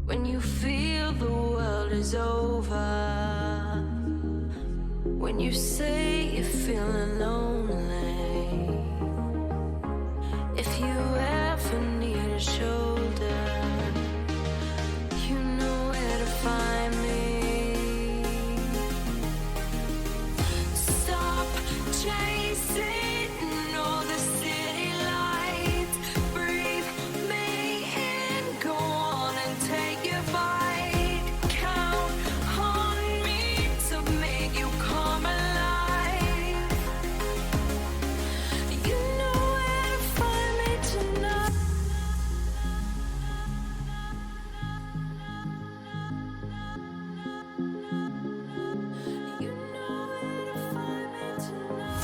When you feel the world is over, when you say you're feeling lonely, if you ever need a shoulder, you know where to find me. Stop chasing all the city lights, breathe me in, go on and take your bite, count on me to make you come alive. You know where to find me tonight. You know where to find me tonight.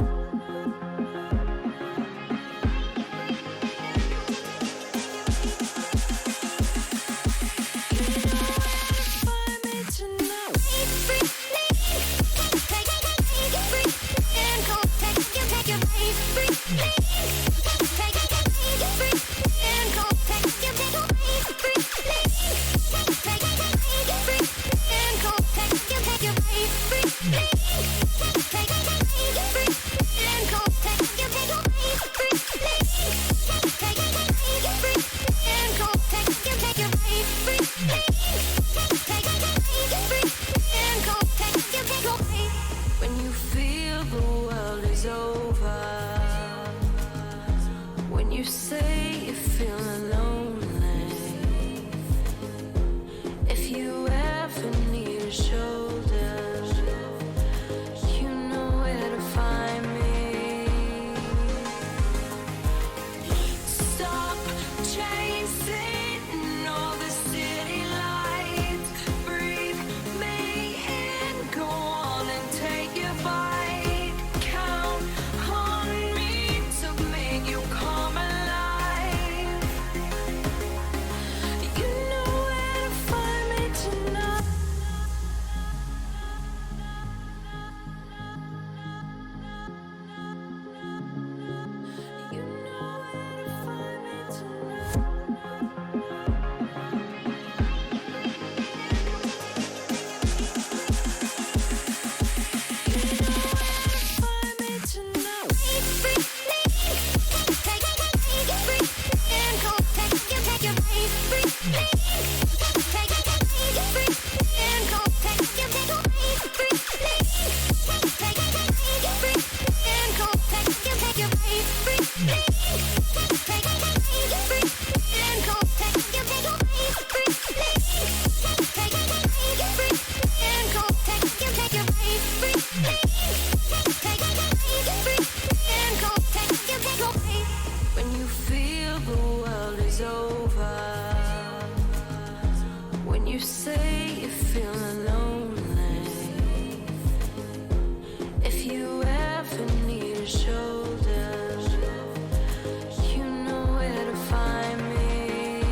When you feel the world is over, when you say you're feeling lonely, if you ever need a shoulder, you know where to find me. Stop chasing all the city lights, breathe me in, go on and take your bite, count on me to make you come alive. You know where to find me tonight. You know where to find me tonight. When you feel the world is over, when you say you're feeling lonely, if you ever need a shoulder, you know where to find me.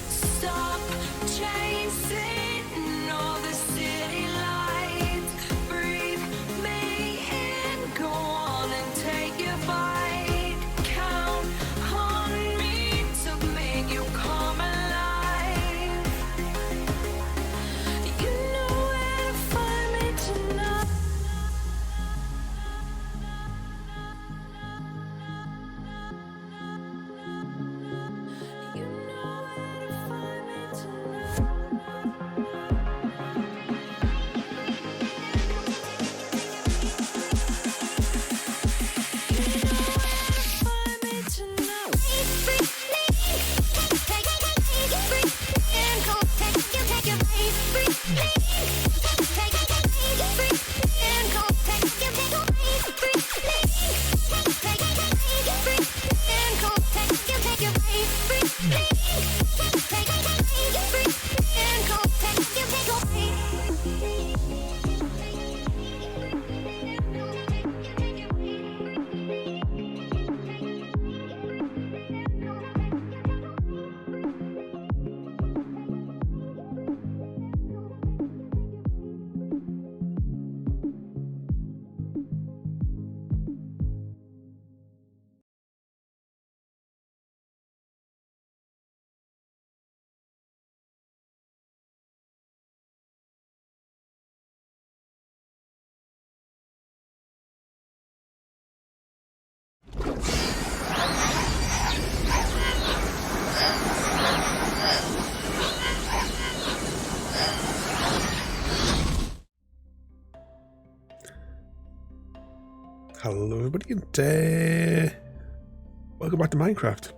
Stop chasing all the city lights, breathe me in, go on and take your bite, count on me to make you come alive. Hello everybody and welcome back to Minecraft.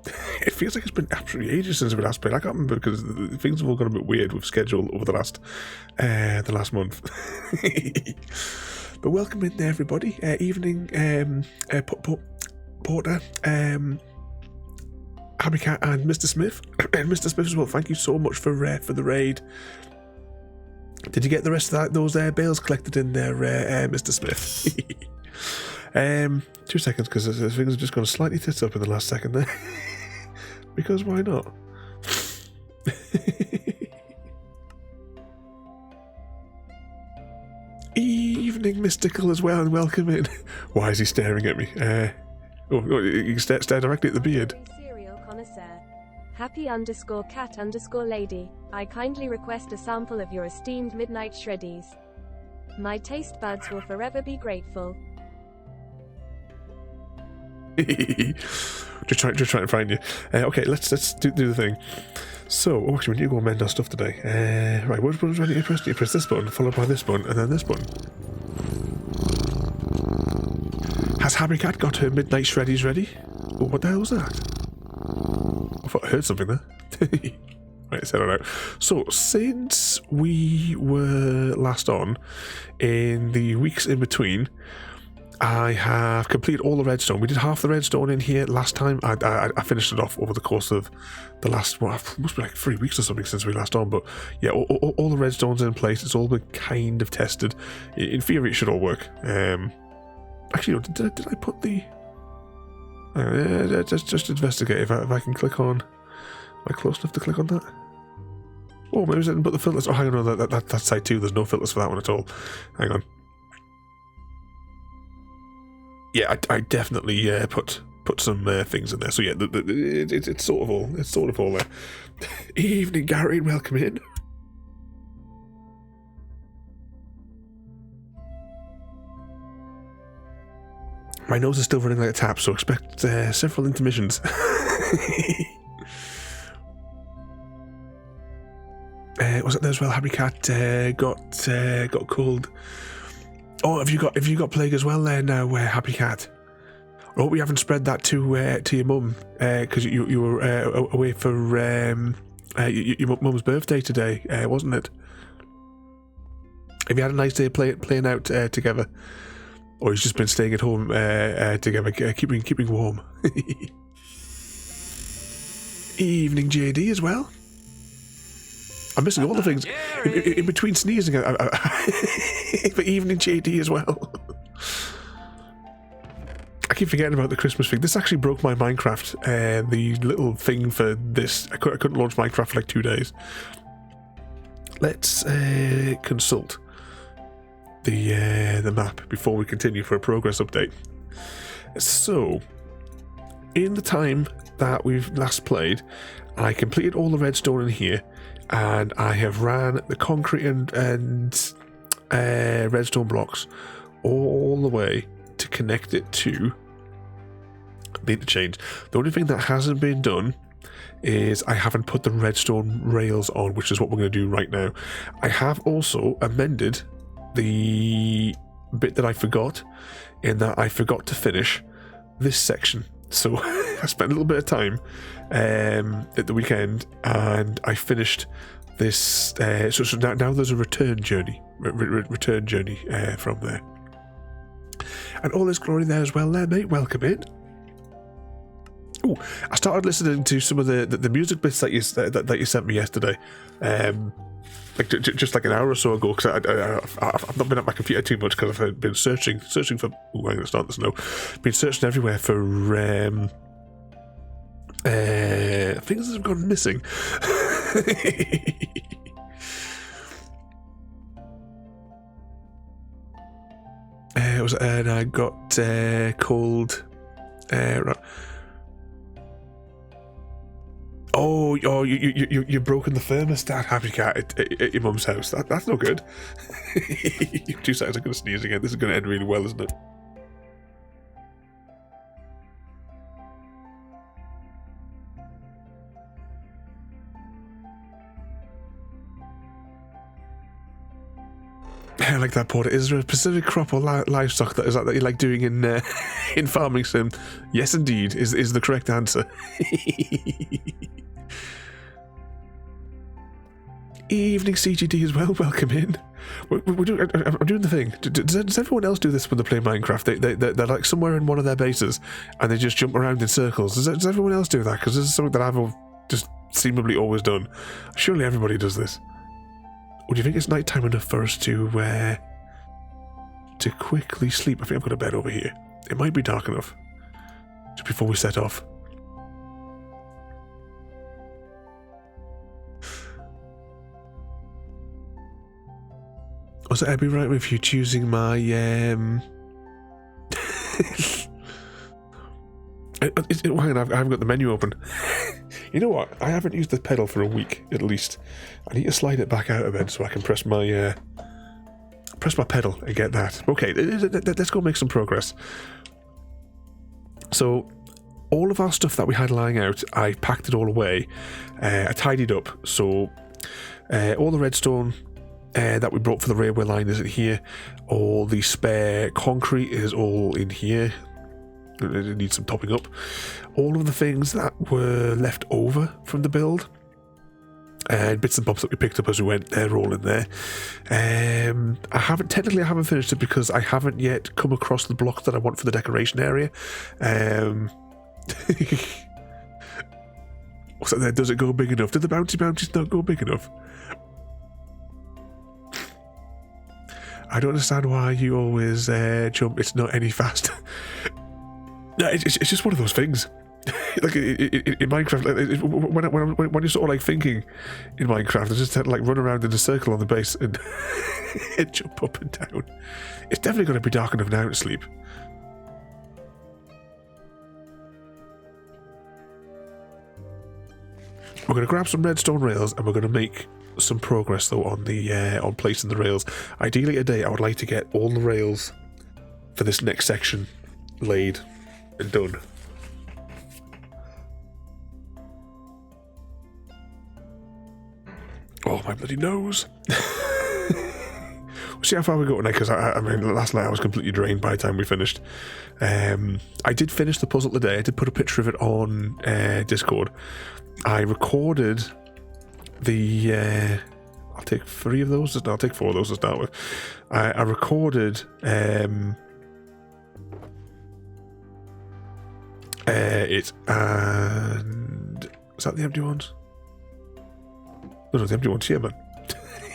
It feels like it's been absolutely ages since we last played. I can't remember because things have all got a bit weird with schedule over the last month. But welcome in there everybody. Evening Porter, Happy Cat and Mr. Smith. And Mr. Smith as well, thank you so much for the raid. Did you get the rest of those bales collected in there, Mr. Smith? 2 seconds, because things have just gone slightly tits up in the last second there. Because why not? Evening Mystical as well, and welcome in. Why is he staring at me? You can stare directly at the beard. Serial connoisseur. Happy_cat_lady. I kindly request a sample of your esteemed midnight shreddies. My taste buds will forever be grateful. just trying to find you. Okay, let's do the thing. So, actually, we need to go amend our stuff today. Right, what buttons do I need to press? You press this button, followed by this button, and then this button. Has Happy Cat got her midnight shreddies ready? Oh, what the hell was that? I thought I heard something there. Right, set it out. So, since we were last on, in the weeks in between, I have completed all the redstone. We did half the redstone in here last time. I finished it off over the course of the last, well, must be like 3 weeks or something since we last on. But yeah, all the redstone's in place. It's all been kind of tested. In theory, it should all work. Actually, did I put the... just investigate if I can click on... Am I close enough to click on that? Oh, maybe I didn't put the filters. Oh, hang on, no, that's side 2. There's no filters for that one at all. Hang on. Yeah, I definitely put some things in there. So yeah, it's sort of all there. Evening, Gary, and welcome in. My nose is still running like a tap, so expect several intermissions. Was it there as well? Happy Cat got cold. Oh, have you got plague as well there now, Happy Cat? I hope we haven't spread that to your mum, because you were away for your mum's birthday today, wasn't it? Have you had a nice day playing out together, or you've just been staying at home together, keeping warm? Evening, JD as well. I'm missing all the things in between sneezing. For evening, JD as well. I keep forgetting about the Christmas thing. This actually broke my Minecraft. The little thing for this, I couldn't launch Minecraft for like 2 days. Let's consult the map before we continue for a progress update. So, in the time that we've last played, I completed all the redstone in here. And I have ran the concrete and redstone blocks all the way to connect it to the interchange. The only thing that hasn't been done is I haven't put the redstone rails on, which is what we're going to do right now. I have also amended the bit that I forgot, in that I forgot to finish this section. So I spent a little bit of time at the weekend, and I finished this. So now there's a return journey, from there, and all this glory there as well, there, mate. Welcome in. Oh, I started listening to some of the music bits that you sent me yesterday. Like just like an hour or so ago, because I've not been at my computer too much because I've been searching for. Oh, I'm going to start this now. Been searching everywhere for things that have gone missing. And I got cold. Oh, you've broken the thermostat, Happy Cat, at your mum's house. That's no good. 2 seconds, I'm going to sneeze again. This is going to end really well, isn't it? I like that, Porter. Is there a specific crop or livestock that you like doing in in farming sim? Yes, indeed, is the correct answer. Evening CGD as well. Welcome in. I'm doing the thing. Does everyone else do this when they play Minecraft? They're like somewhere in one of their bases and they just jump around in circles. Does everyone else do that? Because this is something that I've just seemingly always done. Surely everybody does this. Or do you think it's nighttime enough for us to quickly sleep? I think I've got a bed over here. It might be dark enough just before we set off. Also, I'd be right with you choosing my hang on, I haven't got the menu open. You know what? I haven't used the pedal for a week at least. I need to slide it back out of bed so I can press my pedal and get that. Okay, let's go make some progress. So, all of our stuff that we had lying out, I packed it all away. I tidied up. So, all the redstone that we brought for the railway line is in here. All the spare concrete is all in here. It needs some topping up. All of the things that were left over from the build and bits and bobs that we picked up as we went, they're all in there. I haven't finished it because I haven't yet come across the blocks that I want for the decoration area. What's that there? Does it go big enough? Did the bounties not go big enough? I don't understand why you always jump. It's not any faster. No, it's just one of those things. Like in Minecraft, when you're sort of like thinking in Minecraft, I just had to like run around in a circle on the base and, and jump up and down. It's definitely going to be dark enough now to sleep. We're going to grab some redstone rails and we're going to make some progress though on the on placing the rails. Ideally today I would like to get all the rails for this next section laid and done. Oh my bloody nose. We'll see how far we go tonight, because I mean last night I was completely drained by the time we finished. I did finish the puzzle today. I did put a picture of it on Discord. I recorded the I'll take 3 of those. I'll take 4 of those to start with. I recorded it, and is that the empty ones? No, the empty ones here, man.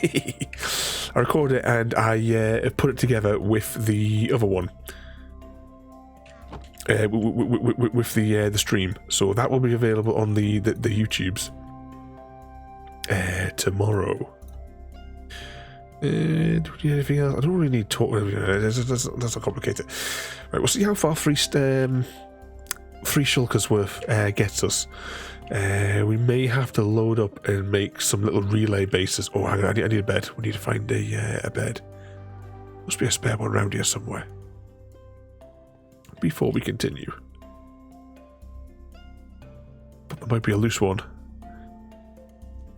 I recorded it and I put it together with the other one, with the stream. So that will be available on the YouTubes tomorrow. Do we need anything else? I don't really need to talk. That's not complicated. Right, we'll see how far free shulkers worth gets us. We may have to load up and make some little relay bases. Oh, I need a bed. We need to find a bed. Must be a spare one around here somewhere. Before we continue. But there might be a loose one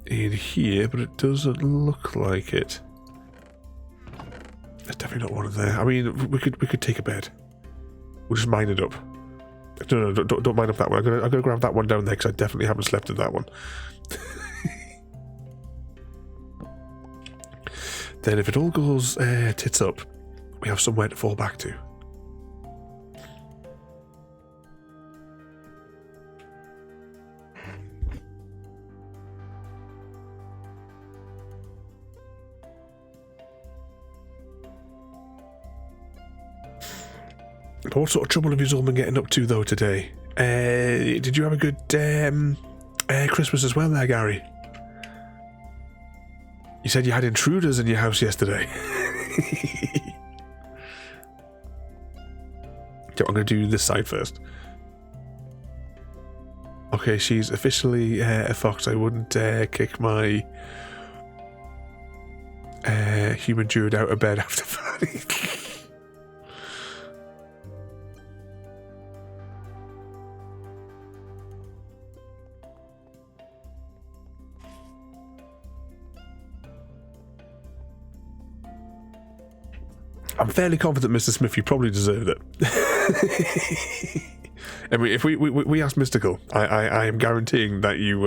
in here, but it doesn't look like it. There's definitely not one in there. I mean, we could take a bed. We'll just mine it up. No, don't mine up that one. I'm gonna grab that one down there because I definitely haven't slept in that one. Then if it all goes tits up, we have somewhere to fall back to. What sort of trouble have you all been getting up to, though, today? Did you have a good Christmas as well there, Gary? You said you had intruders in your house yesterday. So I'm going to do this side first. Okay, she's officially a fox. I wouldn't kick my human druid out of bed after that. I'm fairly confident, Mr. Smith, you probably deserved it. I mean, if we asked Mystical, I am guaranteeing that you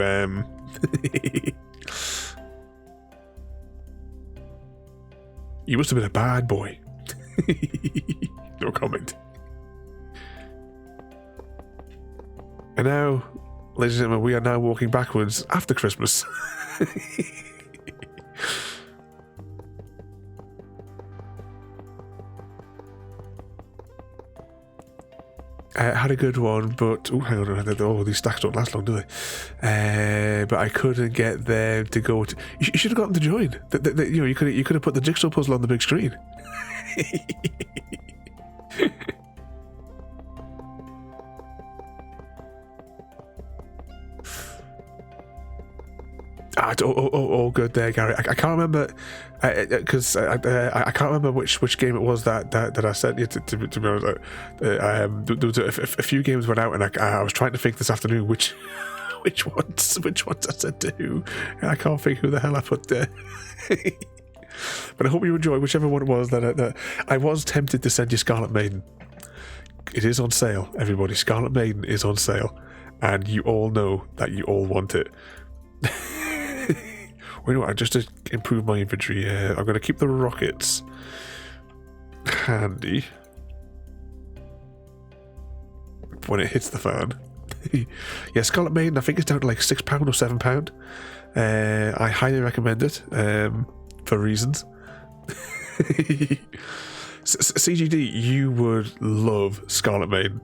you must have been a bad boy. No comment. And now, ladies and gentlemen, we are now walking backwards after Christmas. Had a good one, but oh, hang on, oh, these stacks don't last long, do they? But I couldn't get them to go. You should have gotten to join. You know, you could have put the jigsaw puzzle on the big screen. Oh, good there, Gary. I can't remember because I can't remember which game it was that I sent you to be honest. There was a few games went out, and I was trying to think this afternoon which ones I sent to who, and I can't think who the hell I put there. But I hope you enjoy whichever one it was that I was tempted to send you Scarlet Maiden. It is on sale, everybody. Scarlet Maiden is on sale, and you all know that you all want it. Well, you know what, just to improve my inventory, I'm going to keep the rockets handy when it hits the fan. Yeah, Scarlet Maiden, I think it's down to like £6 or £7. I highly recommend it for reasons. CGD, you would love Scarlet Maiden.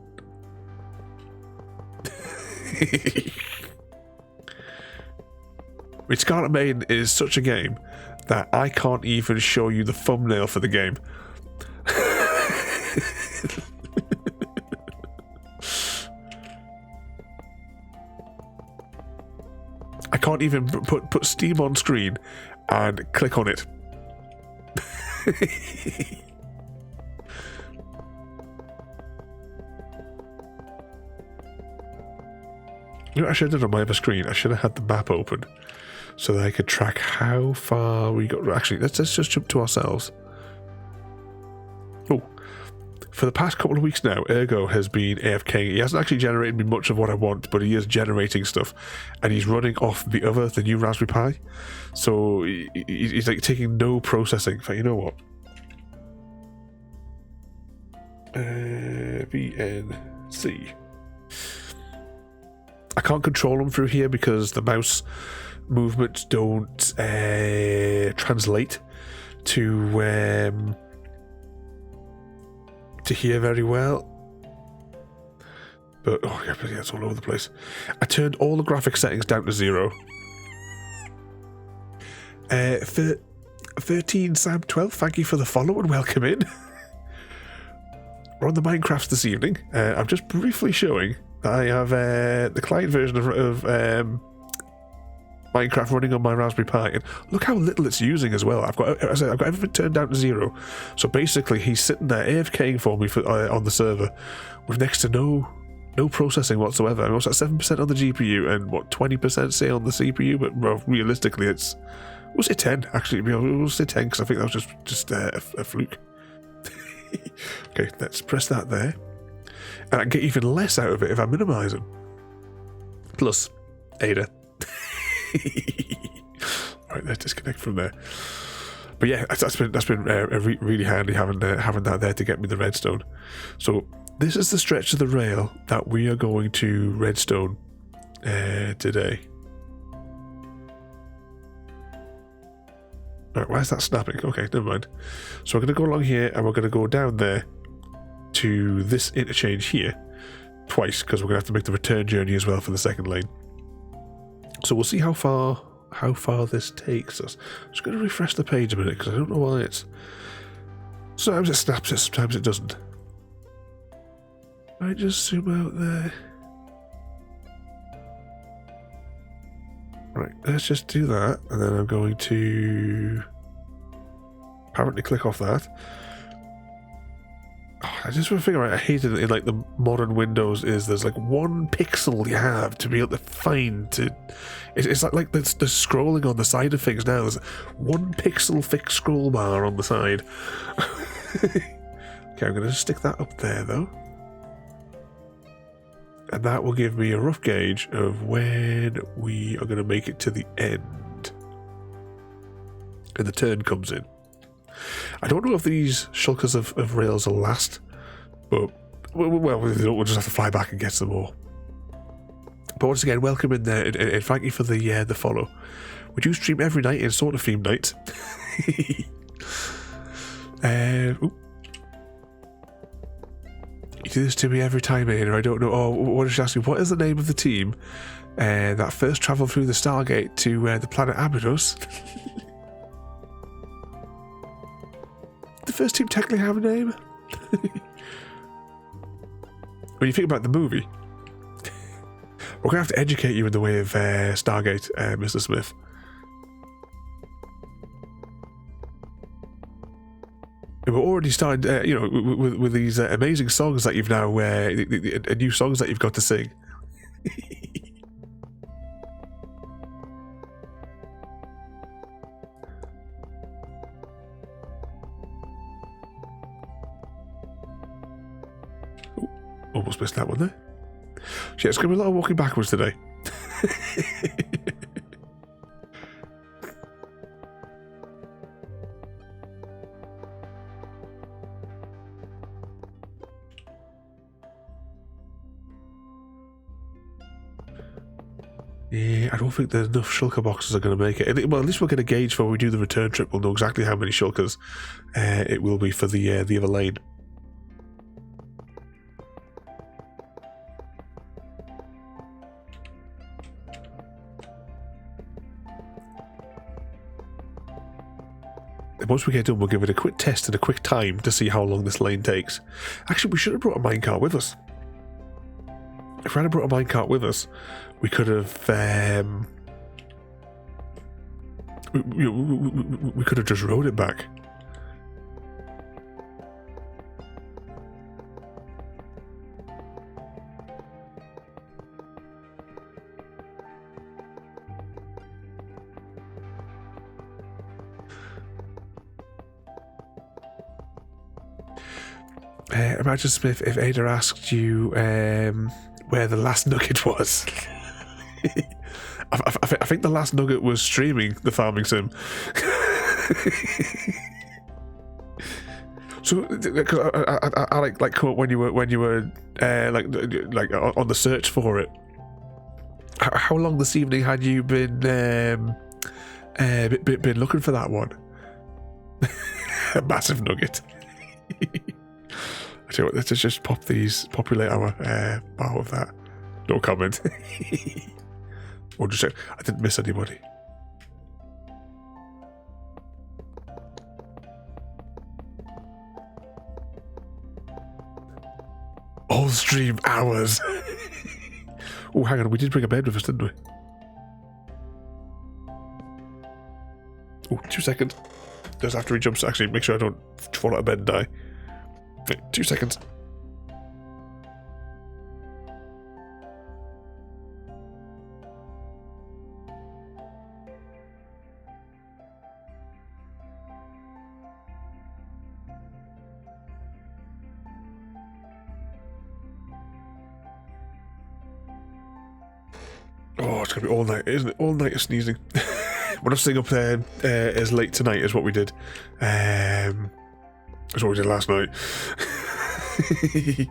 I mean, Scarlet Maiden is such a game that I can't even show you the thumbnail for the game. I can't even put Steam on screen and click on it. You know what I should have done on my other screen? I should have had the map open so that I could track how far we got. Actually, let's just jump to ourselves. Oh, for the past couple of weeks now, Ergo has been AFK. He hasn't actually generated me much of what I want, but he is generating stuff, and he's running off the new Raspberry Pi. So he's like taking no processing. In fact, you know what? VNC. I can't control them through here because the mouse movements don't translate to hear very well. But oh yeah, it's all over the place. I turned all the graphic settings down to 0. 13 Sam 12, thank you for the follow and welcome in. We're on the Minecraft this evening. I'm just briefly showing that I have the client version of Minecraft running on my Raspberry Pi, and look how little it's using as well. I've got everything turned down to 0. So basically, he's sitting there AFKing for me on the server with next to no processing whatsoever. I mean, what's that, 7% on the GPU and what 20% say on the CPU? But well, realistically, we'll say 10. Actually, we'll say 10 because I think that was just a fluke. Okay, let's press that there. And I can get even less out of it if I minimise them. Plus, Ada. Right, let's disconnect from there. But yeah, that's been really handy having that there to get me the redstone. So this is the stretch of the rail that we are going to redstone today. Right, why is that snapping? Okay, never mind. So we're going to go along here and we're going to go down there to this interchange here twice because we're going to have to make the return journey as well for the second lane. So we'll see how far this takes us. I'm just going to refresh the page a minute because I don't know why it's... Sometimes it snaps it, sometimes it doesn't. I just zoom out there. Right, let's just do that, and then I'm going to apparently click off that. Oh, I just want to figure out, I hate it in like the modern Windows is there's like 1 pixel you have to be able to find to... It's like the scrolling on the side of things now. There's 1 pixel fixed scroll bar on the side. Okay, I'm going to stick that up there, though. And that will give me a rough gauge of when we are going to make it to the end. And the turn comes in. I don't know if these shulkers of rails will last, but, well, we'll just have to fly back and get some more. But once again, welcome in there, and thank you for the follow. We do stream every night in sort of theme nights. You do this to me every time, Ada. I don't know. Oh, what is she asking? What is the name of the team that first travelled through the Stargate to the planet Abydos? The first team technically have a name? When you think about the movie, we're going to have to educate you in the way of Stargate, Mr. Smith. We're already started, with these amazing songs that you've now, new songs that you've got to sing. Ooh, almost missed that one there. Yeah, it's going to be a lot of walking backwards today. Yeah, I don't think there's enough shulker boxes are going to make it. Well, at least we'll get a gauge for when we do the return trip. We'll know exactly how many shulkers it will be for the other lane. And once we get done, we'll give it a quick test and a quick time to see how long this lane takes. Actually, we should have brought a minecart with us. If we had brought a minecart with us, we could have we could have just rode it back. Imagine, Smith, if Ada asked you where the last nugget was. I think the last nugget was streaming the farming sim. So, because I like caught when you were like on the search for it. How long this evening had you been looking for that one? A massive nugget. I tell you what, let's just populate our bar with that. No comment. Or just check. I didn't miss anybody. All stream hours. Oh, hang on, we did bring a bed with us, didn't we? Oh, 2 seconds. Just after he jumps, actually, make sure I don't fall out of bed and die. Wait, 2 seconds. Oh, it's going to be all night, isn't it? All night of sneezing. We're not staying up there as late tonight as what we did. As what we did last night. We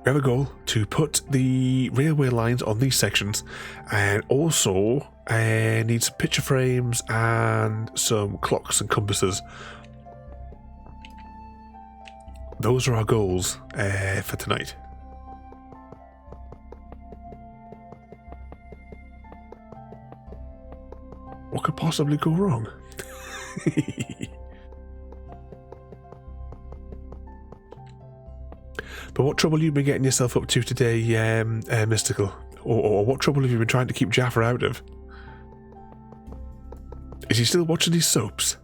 have a goal to put the railway lines on these sections, and also need some picture frames and some clocks and compasses. Those are our goals for tonight. What could possibly go wrong? But what trouble have you been getting yourself up to today, Mystical? Or what trouble have you been trying to keep Jaffa out of? Is he still watching these soaps?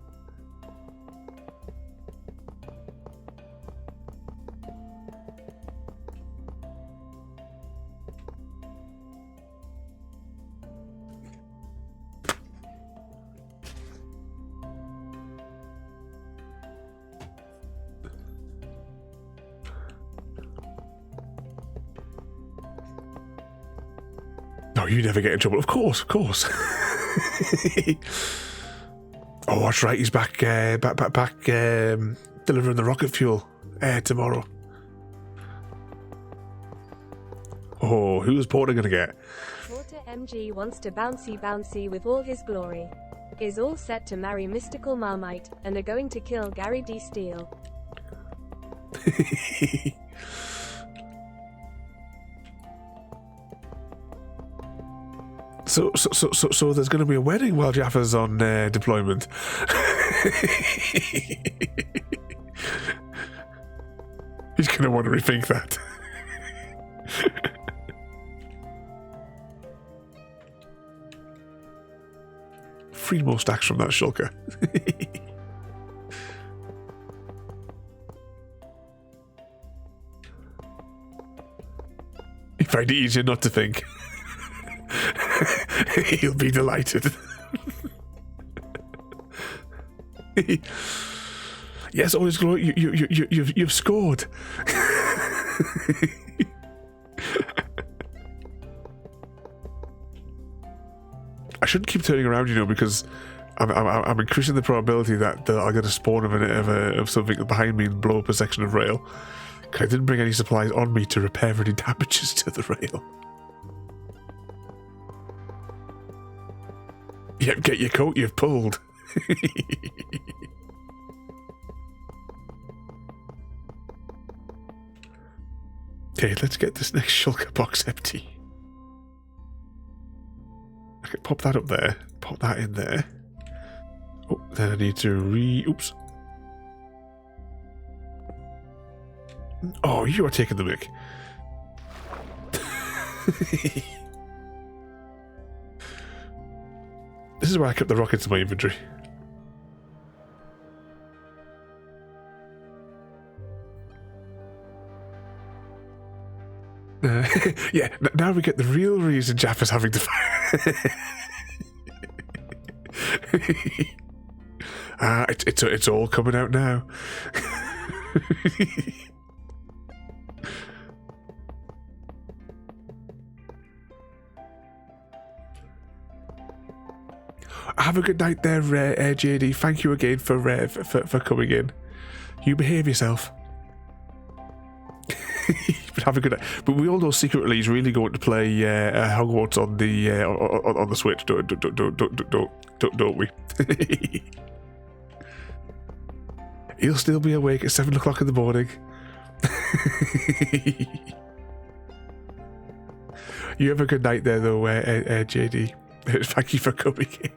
Oh, you never get in trouble. Of course, of course. Oh, that's right. He's back delivering the rocket fuel tomorrow. Oh, who's Porter gonna get? Porter MG wants to bouncy with all his glory. Is all set to marry Mystical Marmite, and are going to kill Gary D. Steele. So there's going to be a wedding while Jaffa's on deployment. He's going to want to rethink that. Three more stacks from that shulker. You find it easier not to think. He'll be delighted. Yes, always glory. You've scored. I shouldn't keep turning around, because I'm increasing the probability that I'm going to spawn of something behind me and blow up a section of rail. I didn't bring any supplies on me to repair any damages to the rail. Yep, get your coat, you've pulled. Okay, let's get this next shulker box empty. I can pop that up there, pop that in there. Oh, then I need to oops. Oh, you are taking the mick. This is why I kept the rockets in my inventory. Yeah, now we get the real reason Jaffa's having to fire. It's all coming out now. Have a good night there, JD. Thank you again for coming in. You behave yourself. But have a good night. But we all know secretly he's really going to play Hogwarts on the Switch, don't we? He'll still be awake at 7 o'clock in the morning. You have a good night there, though, JD. Thank you for coming in.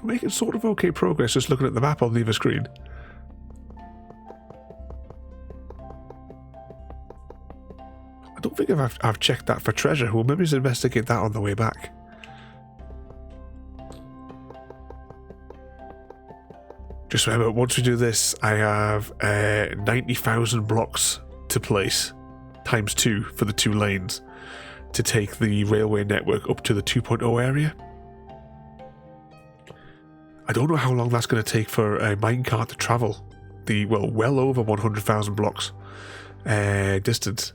Making sort of okay progress just looking at the map on the other screen. I don't think I've checked that for treasure. We'll maybe investigate that on the way back. Just remember, once we do this, I have 90,000 blocks to place, times 2 for the 2 lanes, to take the railway network up to the 2.0 area. I don't know how long that's going to take for a minecart to travel the, well over 100,000 blocks distance.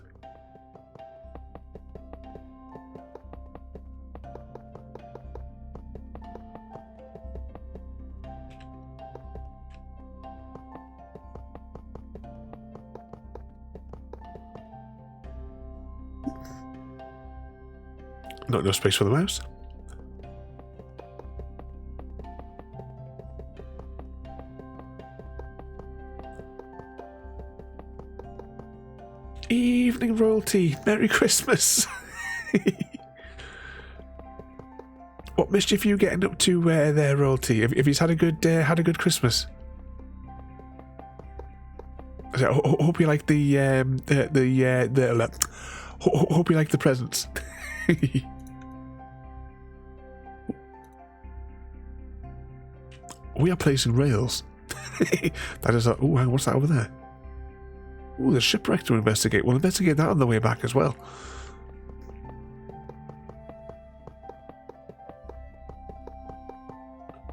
Not enough space for the mouse. Evening royalty, Merry Christmas. What mischief are you getting up to there, royalty? If he's had a good Christmas. I hope you like hope you like the presents. We are placing rails. That is oh, hang on, what's that over there? Oh, there's shipwreck to investigate. We'll investigate that on the way back as well.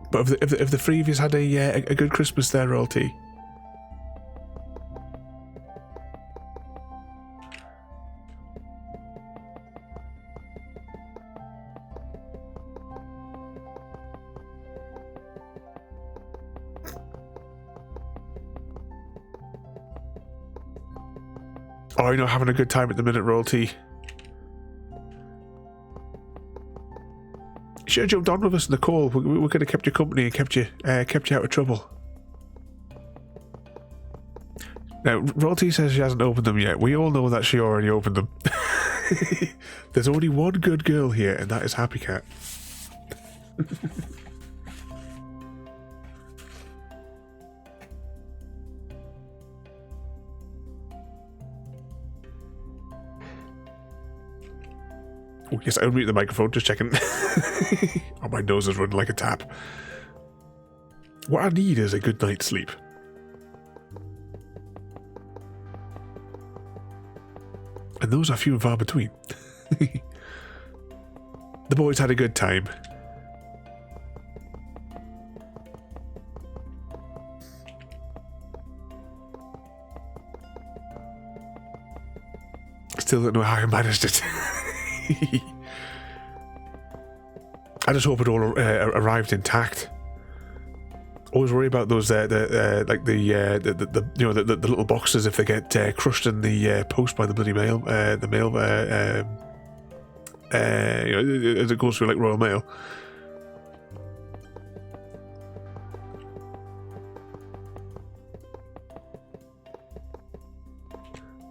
But if the three of you had a good Christmas there, royalty, Oh, you know, having a good time at the minute, Royalty. You should have jumped on with us in the call. We could have kept you company and kept you out of trouble. Now, Royalty says she hasn't opened them yet. We all know that she already opened them. There's only one good girl here, and that is Happy Cat. Oh, yes, I'll mute the microphone, just checking. Oh, my nose is running like a tap. What I need is a good night's sleep. And those are few and far between. The boys had a good time. Still don't know how I managed it. I just hope it all arrived intact. Always worry about those the little boxes if they get crushed in the post by the bloody mail, as it goes through like Royal Mail.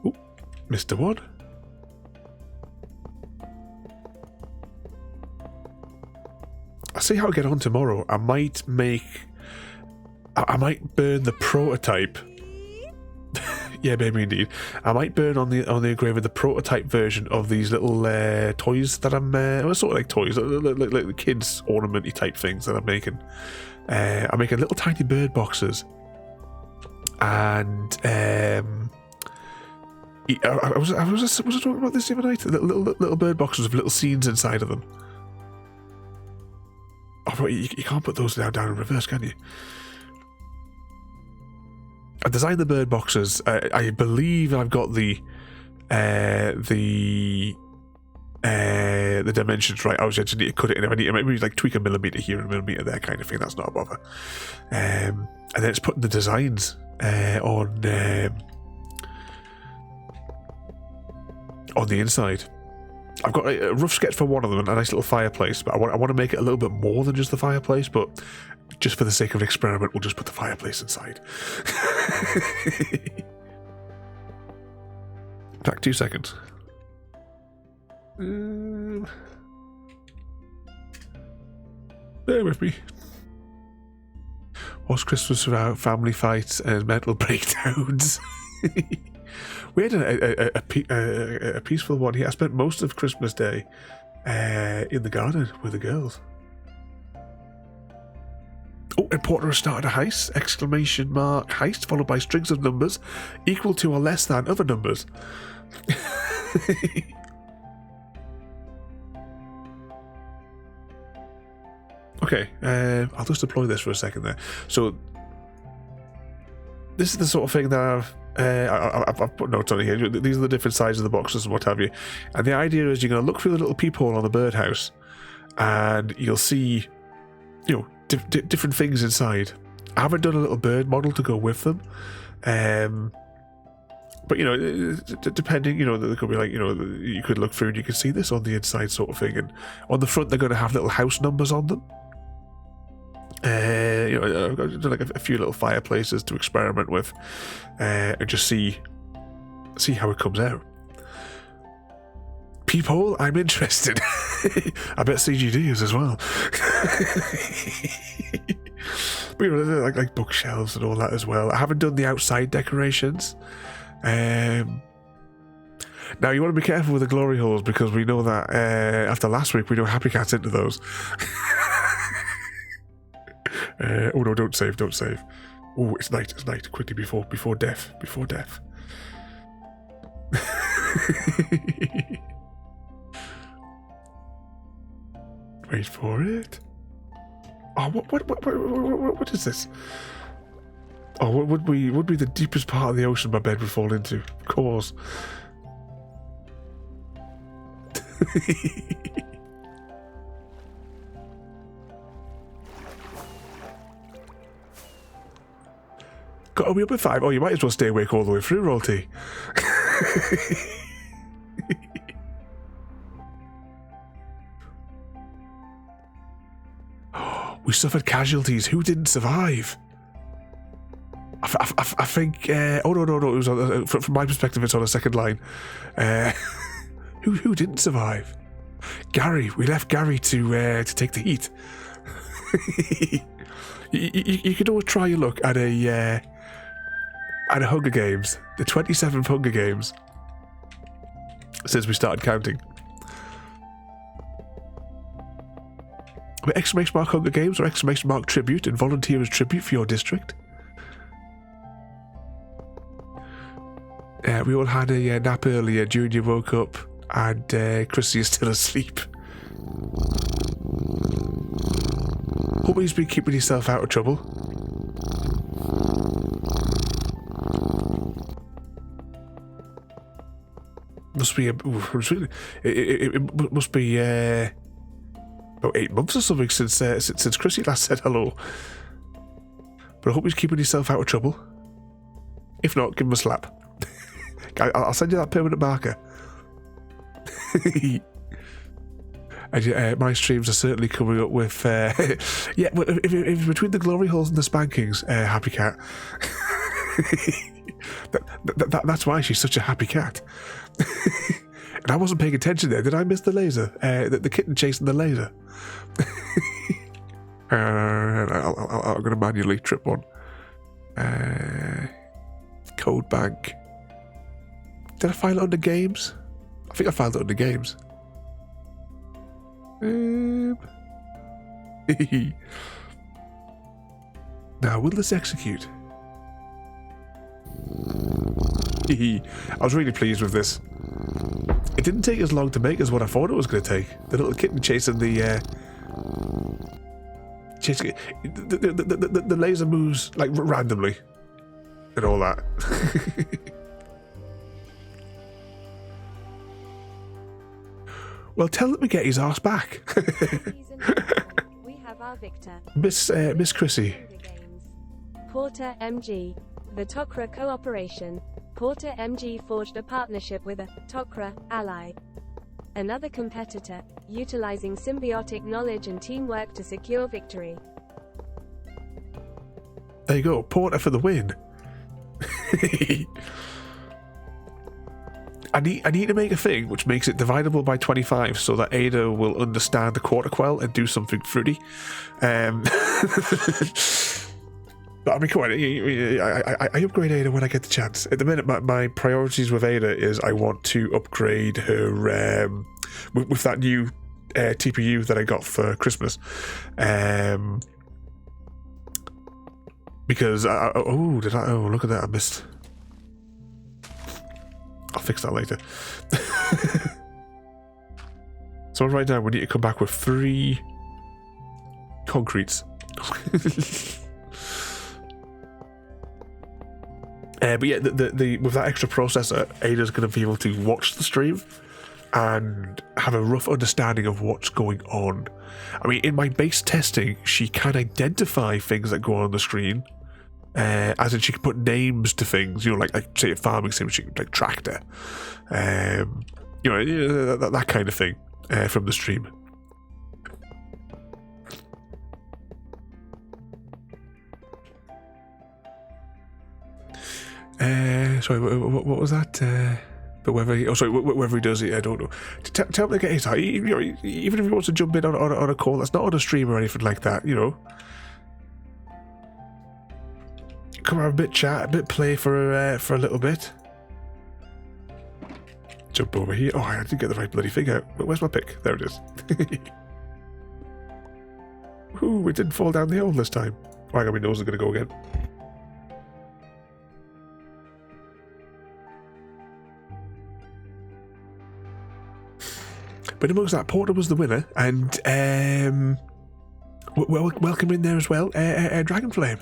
Ooh, Mr. One. I'll see how I get on tomorrow. I might burn the prototype. Yeah, baby, indeed. I might burn on the engraver the prototype version of these little toys that I'm sort of like toys, like kids ornamenty type things that I'm making. I'm making little tiny bird boxes, and I was talking about this the other night. Little bird boxes with little scenes inside of them. Oh, you can't put those down in reverse, can you? I designed the bird boxes. I believe I've got the dimensions right. I was just need to cut it in. I need to maybe like tweak a millimeter here and a millimeter there, kind of thing. That's not a bother. And then it's putting the designs on the inside. I've got a rough sketch for one of them, a nice little fireplace, but I want to make it a little bit more than just the fireplace, but just for the sake of an experiment, we'll just put the fireplace inside. Back 2 seconds. Bear with me. Was Christmas without family fights and mental breakdowns? We had a peaceful one here. I spent most of Christmas Day in the garden with the girls. Oh, and Porter has started a heist! Exclamation mark heist followed by strings of numbers equal to or less than other numbers. Okay, I'll just deploy this for a second there. So this is the sort of thing that I've put notes on here. These are the different sizes of the boxes and what have you. And the idea is you're going to look through the little peephole on the birdhouse, and you'll see, different things inside. I haven't done a little bird model to go with them, but depending, there could be like, you could look through and you can see this on the inside sort of thing. And on the front, they're going to have little house numbers on them. I've got like a few little fireplaces to experiment with, and just see how it comes out. Peephole, I'm interested. I bet CGD is as well. But like bookshelves and all that as well. I haven't done the outside decorations. Now you want to be careful with the glory holes, because we know that after last week we know Happy Cat's into those. Oh no, don't save. Oh, it's night, quickly before death. Wait for it. Oh, what is this? Oh, what would be the deepest part of the ocean my bed would fall into? Of course. Got to be up at 5. Oh, you might as well stay awake all the way through, Royalty. We suffered casualties. Who didn't survive? I think. Oh no! It was on, from my perspective, it's on the second line. Who didn't survive? Gary. We left Gary to take the heat. you could always try your luck at a Hunger Games, the 27th Hunger Games, since we started counting. Exclamation mark Hunger Games or exclamation mark tribute and volunteer as tribute for your district. We all had a nap earlier. Junior woke up and Chrissy is still asleep. Hope he's been keeping himself out of trouble. Must be it must be about 8 months or something since Chrissy last said hello. But I hope he's keeping himself out of trouble. If not, give him a slap. I'll send you that permanent marker. And my streams are certainly coming up with yeah. If between the glory holes and the spankings, happy cat. That's why she's such a happy cat. And I wasn't paying attention there. Did I miss the laser? The kitten chasing the laser. I'm going to manually trip one. Code bank. Did I file it under games? I think I filed it under games. Now, will this execute? I was really pleased with this. It didn't take as long to make as what I thought it was going to take. The little kitten chasing the laser moves like randomly and all that. Well, tell him to get his arse back. We have our victor. Miss Chrissy. Porter MG. The Tok'ra Cooperation. Porter MG forged a partnership with a Tok'ra ally. Another competitor, utilizing symbiotic knowledge and teamwork to secure victory. There you go, Porter for the win. I need to make a thing which makes it dividable by 25 so that Ada will understand the quarter quell and do something fruity. But I mean, come on, I upgrade Ada when I get the chance. At the minute, my priorities with Ada is I want to upgrade her with that new TPU that I got for Christmas. Because, oh, look at that, I missed. I'll fix that later. So right now we need to come back with 3 concretes. But yeah, with that extra processor, Ada's going to be able to watch the stream and have a rough understanding of what's going on. I mean, in my base testing, she can identify things that go on the screen. As in, she can put names to things, you know, like say a farming sim, she can like tractor, you know, that kind of thing from the stream. Sorry, what was that? But whether he does it, I don't know. Tell him to get his heart. You know, even if he wants to jump in on a call that's not on a stream or anything like that, you know. Come have a bit chat, a bit play for a little bit. Jump over here. Oh, I didn't get the right bloody thing out. Where's my pick? There it is. Ooh, it didn't fall down the hole this time. Oh, hang on, my nose is going to go again. But amongst that, Porter was the winner, and welcome in there as well, Dragonflame.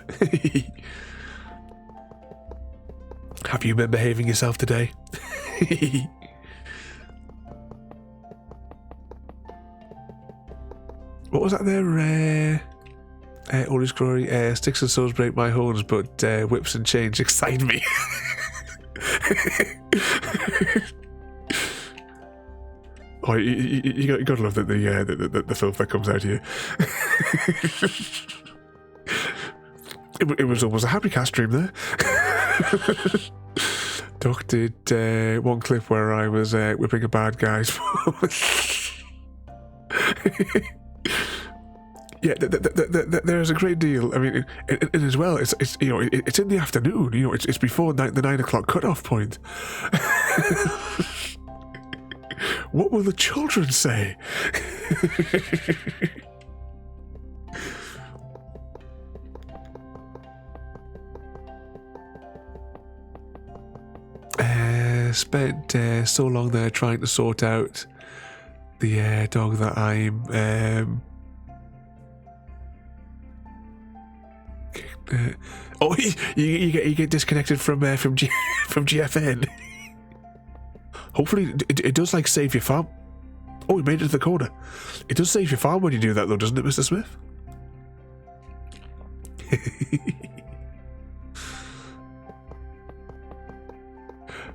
Have you been behaving yourself today? What was that there? All his glory, sticks and stones break my horns, but whips and chains excite me. Oh, you gotta love the filth that comes out of you. It was almost a happy cast stream there. Doc did one clip where I was whipping a bad guy's. Yeah, there's a great deal. I mean, it as well. It's you know, it's in the afternoon. You know, it's before the 9 o'clock cutoff point. What will the children say? Spent so long there trying to sort out the dog that I'm. Oh, you get disconnected from GFN. Hopefully, it does like save your farm. Oh, we made it to the corner. It does save your farm when you do that, though, doesn't it, Mr. Smith?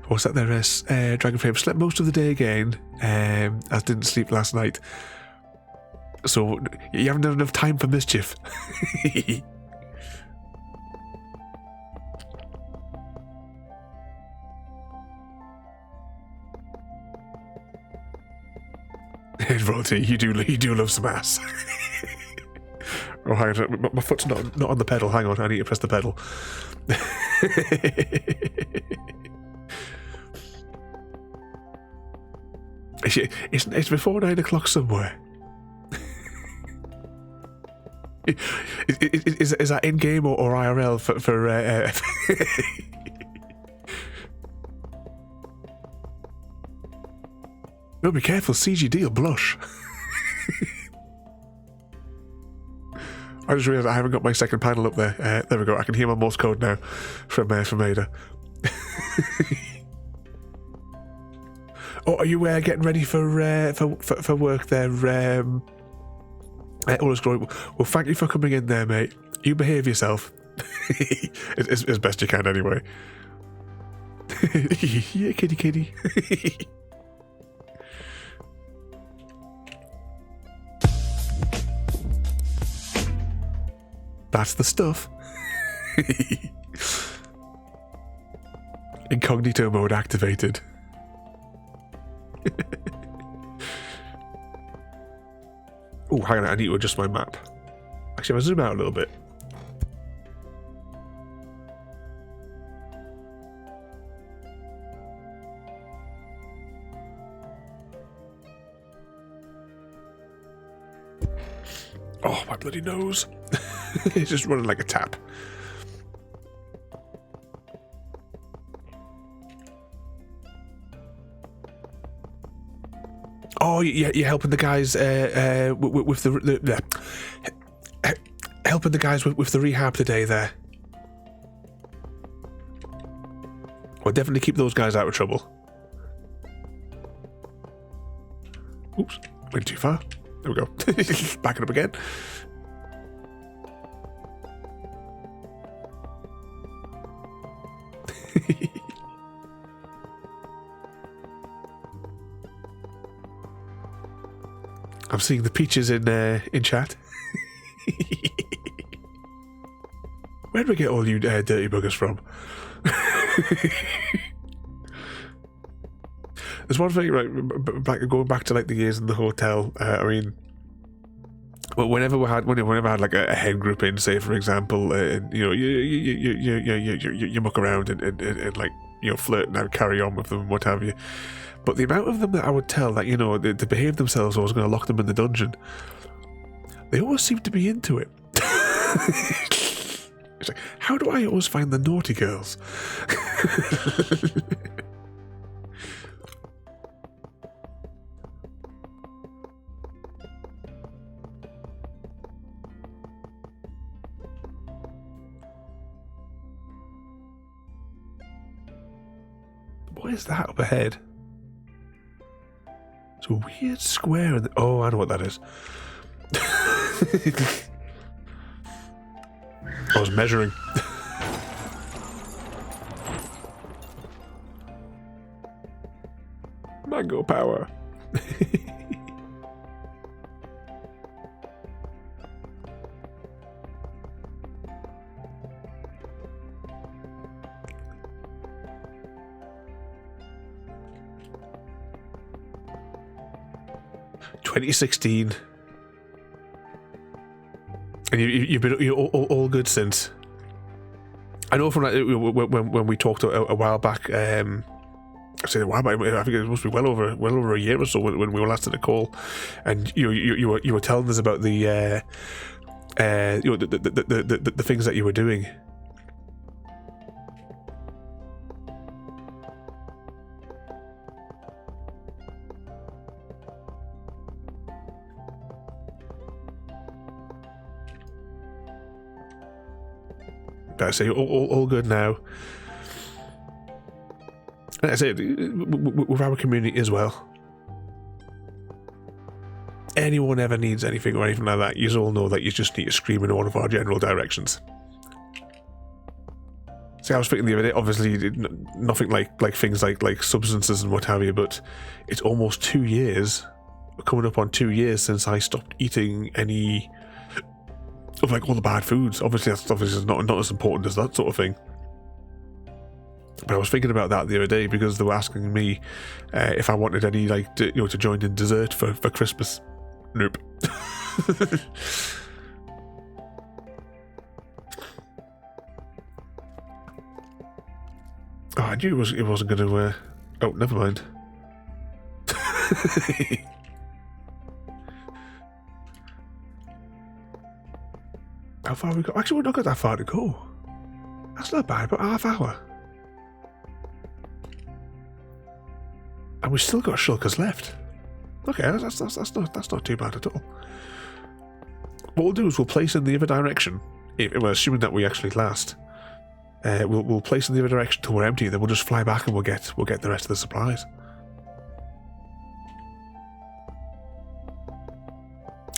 What's that there? Dragonflame slept most of the day again, as didn't sleep last night. So you haven't had enough time for mischief. Royalty, you do love some ass. Oh, hang on, my foot's not on the pedal. Hang on, I need to press the pedal. It's before 9 o'clock somewhere. Is that in game or IRL for No, be careful, CGD will blush. I just realised I haven't got my second panel up there. There we go, I can hear my Morse code now from Ada. Oh, are you getting ready for work there? All is growing. Well, thank you for coming in there, mate. You behave yourself. as best you can, anyway. Yeah, kitty. That's the stuff. Incognito mode activated. Oh, hang on, I need to adjust my map. Actually, if I zoom out a little bit. Oh, my bloody nose. It's just running like a tap. Oh, you're helping the guys with the helping the guys with the rehab today there. Well, definitely keep those guys out of trouble. Oops, went too far. There we go. Back it up again. I'm seeing the peaches in chat. Where do we get all you dirty buggers from? There's one thing, right? Going back to like the years in the hotel. I mean, well, whenever I had like a hen group in, say for example, you muck around and like flirt and carry on with them and what have you. But the amount of them that I would tell that they behave themselves, or I was going to lock them in the dungeon, they always seem to be into it. It's like, how do I always find the naughty girls? What is that up ahead? It's a weird square in the... Oh, I know what that is. I was measuring. 2016. And you've been all good since. I know from like, when we talked a while back, I say a while back, I think it must be well over a year or so when we were last in a call, and you were telling us about the the things that you were doing. I say all good now. And I say with our community as well. Anyone ever needs anything or anything like that, you all know that you just need to scream in all of our general directions. See, I was thinking the other day, obviously nothing like things like substances and what have you, but it's almost 2 years, coming up on 2 years since I stopped eating any of like all the bad foods. Obviously that stuff is not as important as that sort of thing. But I was thinking about that the other day because they were asking me if I wanted any to join in dessert for Christmas. Nope. Oh, I knew it wasn't going to. Oh, never mind. How far we got? Actually, we've not got that far to go. That's not bad, about half hour. And we've still got shulkers left. Okay, that's not too bad at all. What we'll do is we'll place in the other direction. Well, assuming that we actually last, we'll place in the other direction till we're empty. Then we'll just fly back and we'll get the rest of the supplies.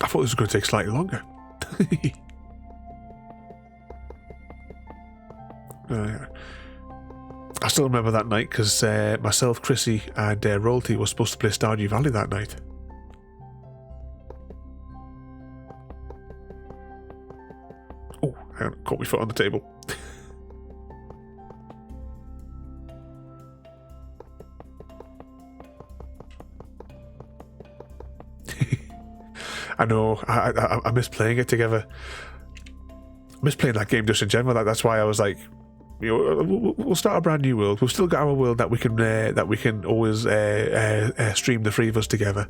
I thought this was going to take slightly longer. I still remember that night because myself, Chrissy, and Royalty were supposed to play Stardew Valley that night. Oh, hang on, caught my foot on the table. I know, I miss playing it together. I miss playing that game just in general. That's why I was like, we'll start a brand new world. We've still got our world that we can always stream the three of us together.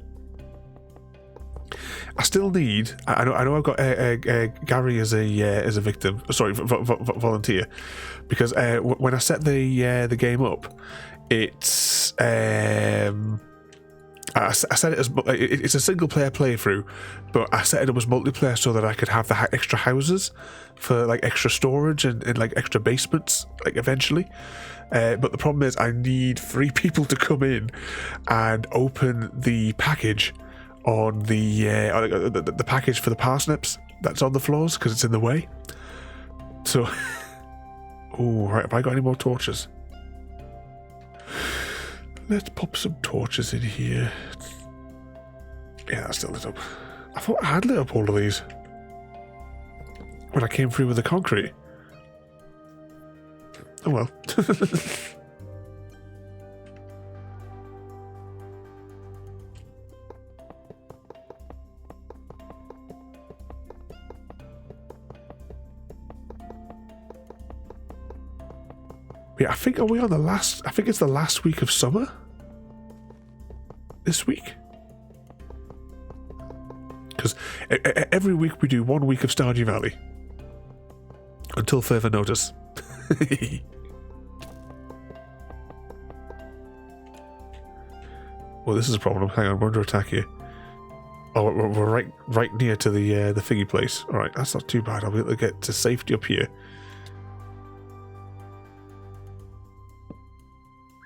I still need. I know. I've got Gary as a victim. Sorry, volunteer, because when I set the game up, it's I set it as it's a single player playthrough, but I set it up as multiplayer so that I could have the extra houses for like extra storage and like extra basements like eventually. But the problem is I need 3 people to come in and open the package on the package for the parsnips that's on the floors because it's in the way. So, oh right, have I got any more torches? Let's pop some torches in here. Yeah, that's still lit up. I thought I had lit up all of these when I came through with the concrete. Oh well. Yeah, I think it's the last week of summer. This week. Because every week we do 1 week of Stardew Valley. Until further notice. Well, this is a problem. Hang on, we're under attack here. Oh, we're right near to the thingy place. Alright, that's not too bad. I'll be able to get to safety up here.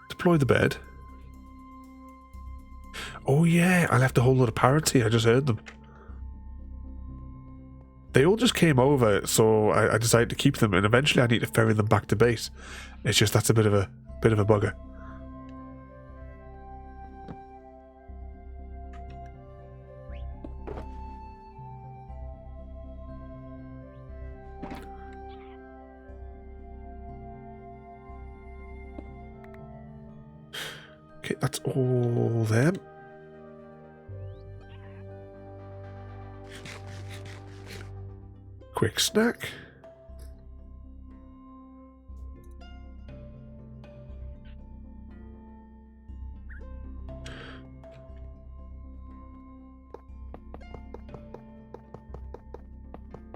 Deploy the bed. Oh yeah, I left a whole lot of parrots here. I just heard them. They all just came over, so I decided to keep them, and eventually I need to ferry them back to base. It's just that's a bit of a bugger. Okay, that's all them. quick snack.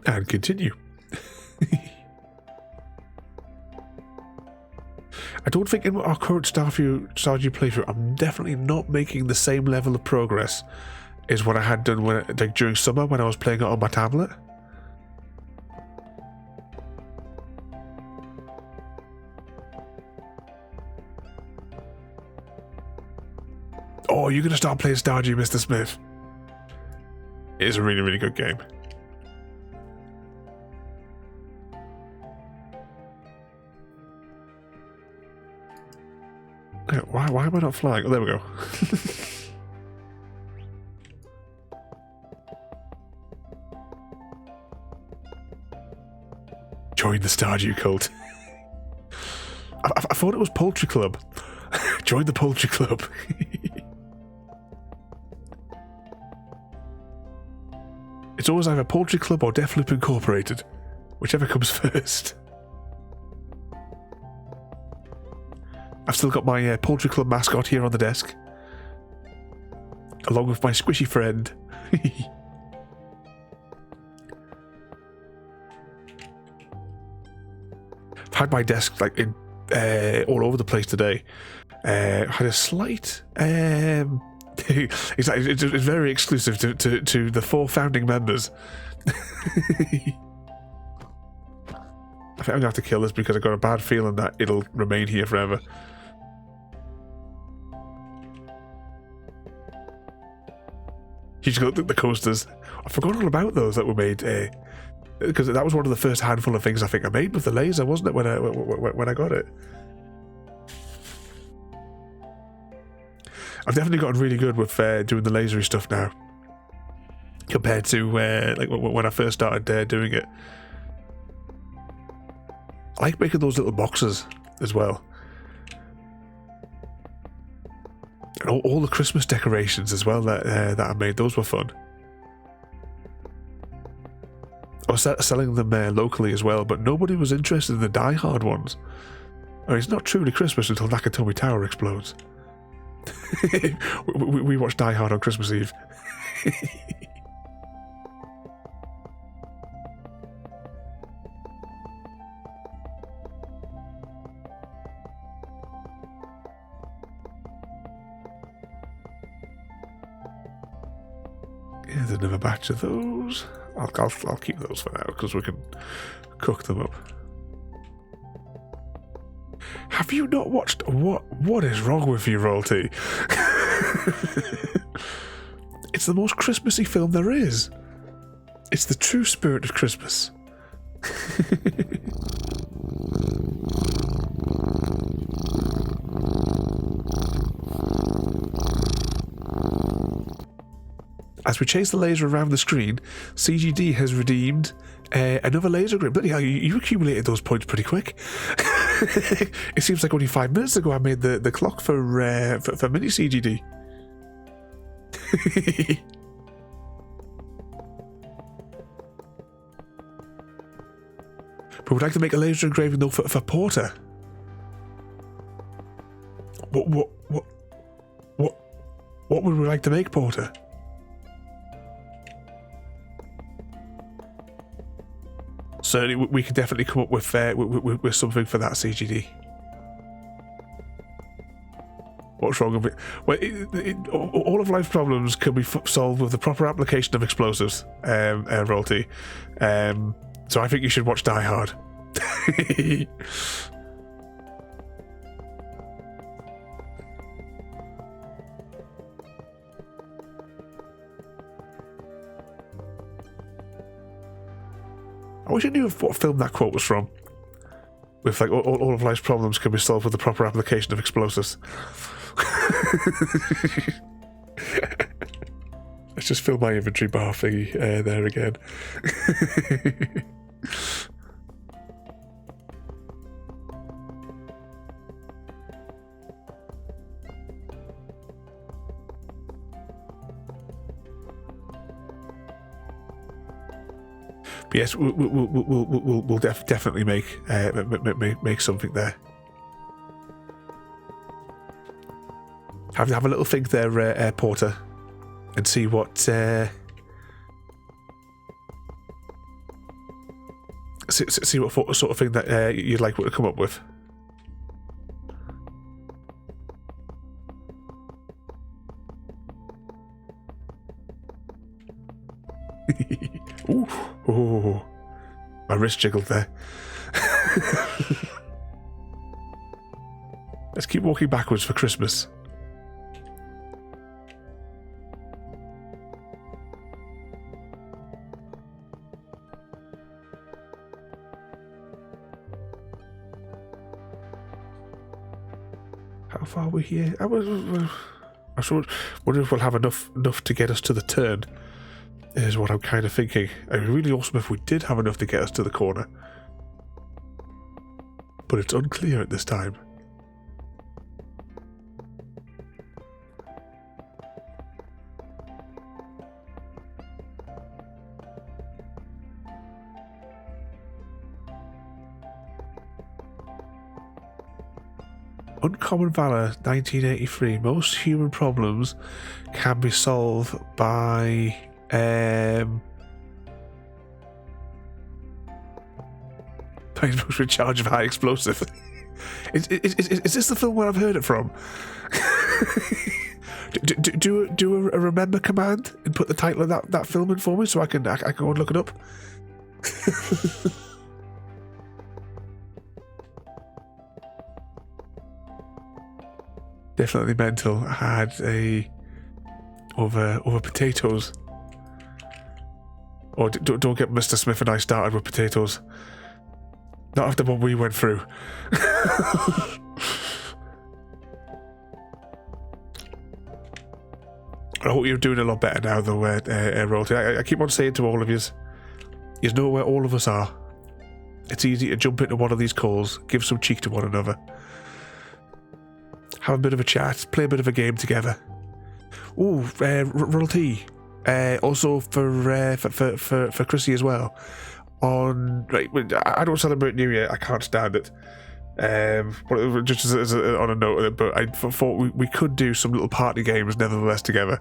And continue. I don't think in our current Stardew playthrough, I'm definitely not making the same level of progress as what I had done when, like, during summer when I was playing it on my tablet. Oh, you're going to start playing Stardew, Mr. Smith. It is a really, really good game. Why am I not flying? Oh, there we go. Join the Stardew cult. I thought it was Poultry Club. Join the Poultry Club. It's always either Poultry Club or Deathloop Incorporated. Whichever comes first. I've still got my Poultry Club mascot here on the desk. Along with my squishy friend. I've had my desk like in all over the place today. Had a slight... it's very exclusive to the 4 founding members. I think I'm going to have to kill this because I've got a bad feeling that it'll remain here forever. You just got the coasters. I forgot all about those that were made, because that was one of the first handful of things I think I made with the laser, wasn't it, when I got it? I've definitely gotten really good with doing the lasery stuff now, compared to like when I first started doing it. I like making those little boxes as well. And all the Christmas decorations as well that I made, those were fun. I was selling them locally as well, but nobody was interested in the die-hard ones. I mean, it's not truly Christmas until Nakatomi Tower explodes. we watched Die Hard on Christmas Eve. Here's another batch of those. I'll keep those for now because we can cook them up. Have you not watched what is wrong with you, Royalty? It's the most Christmassy film there is. It's the true spirit of Christmas. As we chase the laser around the screen, CGD has redeemed another laser grid. Bloody hell, you accumulated those points pretty quick. It seems like only 5 minutes ago I made the clock for mini CGD. But we'd like to make a laser engraving though for Porter. What would we like to make, Porter? Certainly, we could definitely come up with something for that CGD. What's wrong with it? Well, all of life's problems can be solved with the proper application of explosives, Royalty. So I think you should watch Die Hard. I wish I knew what film that quote was from. With like all of life's problems can be solved with the proper application of explosives. Let's just fill my inventory bar thingy there again. But yes, we'll definitely make something there. Have a little think there, Porter, and see what see what sort of thing that you'd like to come up with. Ooh, oh, my wrist jiggled there. Let's keep walking backwards for Christmas. How far are we here? I wonder if we'll have enough to get us to the turn. Is what I'm kind of thinking. It'd be really awesome if we did have enough to get us to the corner. But it's unclear at this time. Uncommon Valor, 1983. Most human problems can be solved by in charge of high explosive. Is this the film where I've heard it from? do a remember command and put the title of that film in for me so I can go and look it up. Definitely mental. I had over potatoes. Or don't get Mr. Smith and I started with potatoes. Not after what we went through. I hope you're doing a lot better now, though, Royalty. I keep on saying to all of you know where all of us are. It's easy to jump into one of these calls, give some cheek to one another, have a bit of a chat, play a bit of a game together. Ooh, Royalty. Also for Chrissy as well. Right, I don't celebrate New Year. I can't stand it. Just as on a note of it, but I thought we could do some little party games nevertheless together.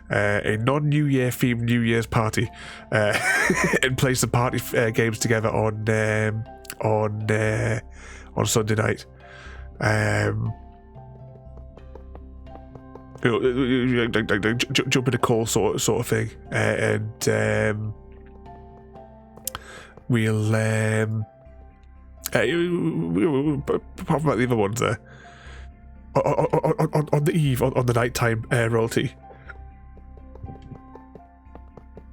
A non-New Year themed New Year's party, and play some party games together on Sunday night. Jump in a call sort of thing, and we'll apart from the other ones there, on the eve, on the nighttime Royalty,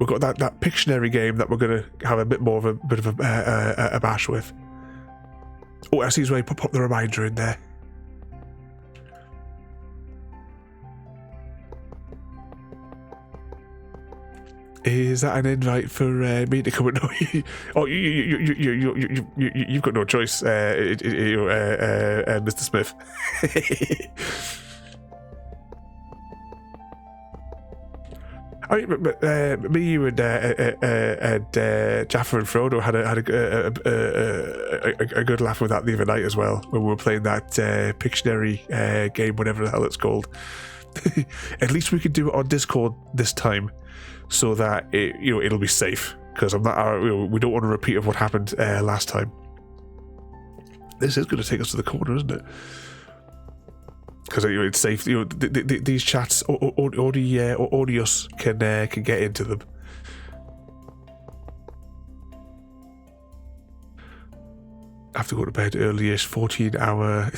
we've got that Pictionary game that we're going to have a bit of a bash with. Oh, I see his way. Pop the reminder in there. Is that an invite for me to come and know you? Oh, you've got no choice, Mr. Smith. I mean, me, you, and Jaffa and Frodo had a good laugh with that the other night as well when we were playing that Pictionary game, whatever the hell it's called. At least we could do it on Discord this time, so that it'll be safe. Because we don't want a repeat of what happened last time. This is going to take us to the corner, isn't it? Because it's safe. These chats, audios can get into them. I have to go to bed early-ish, 14-hour.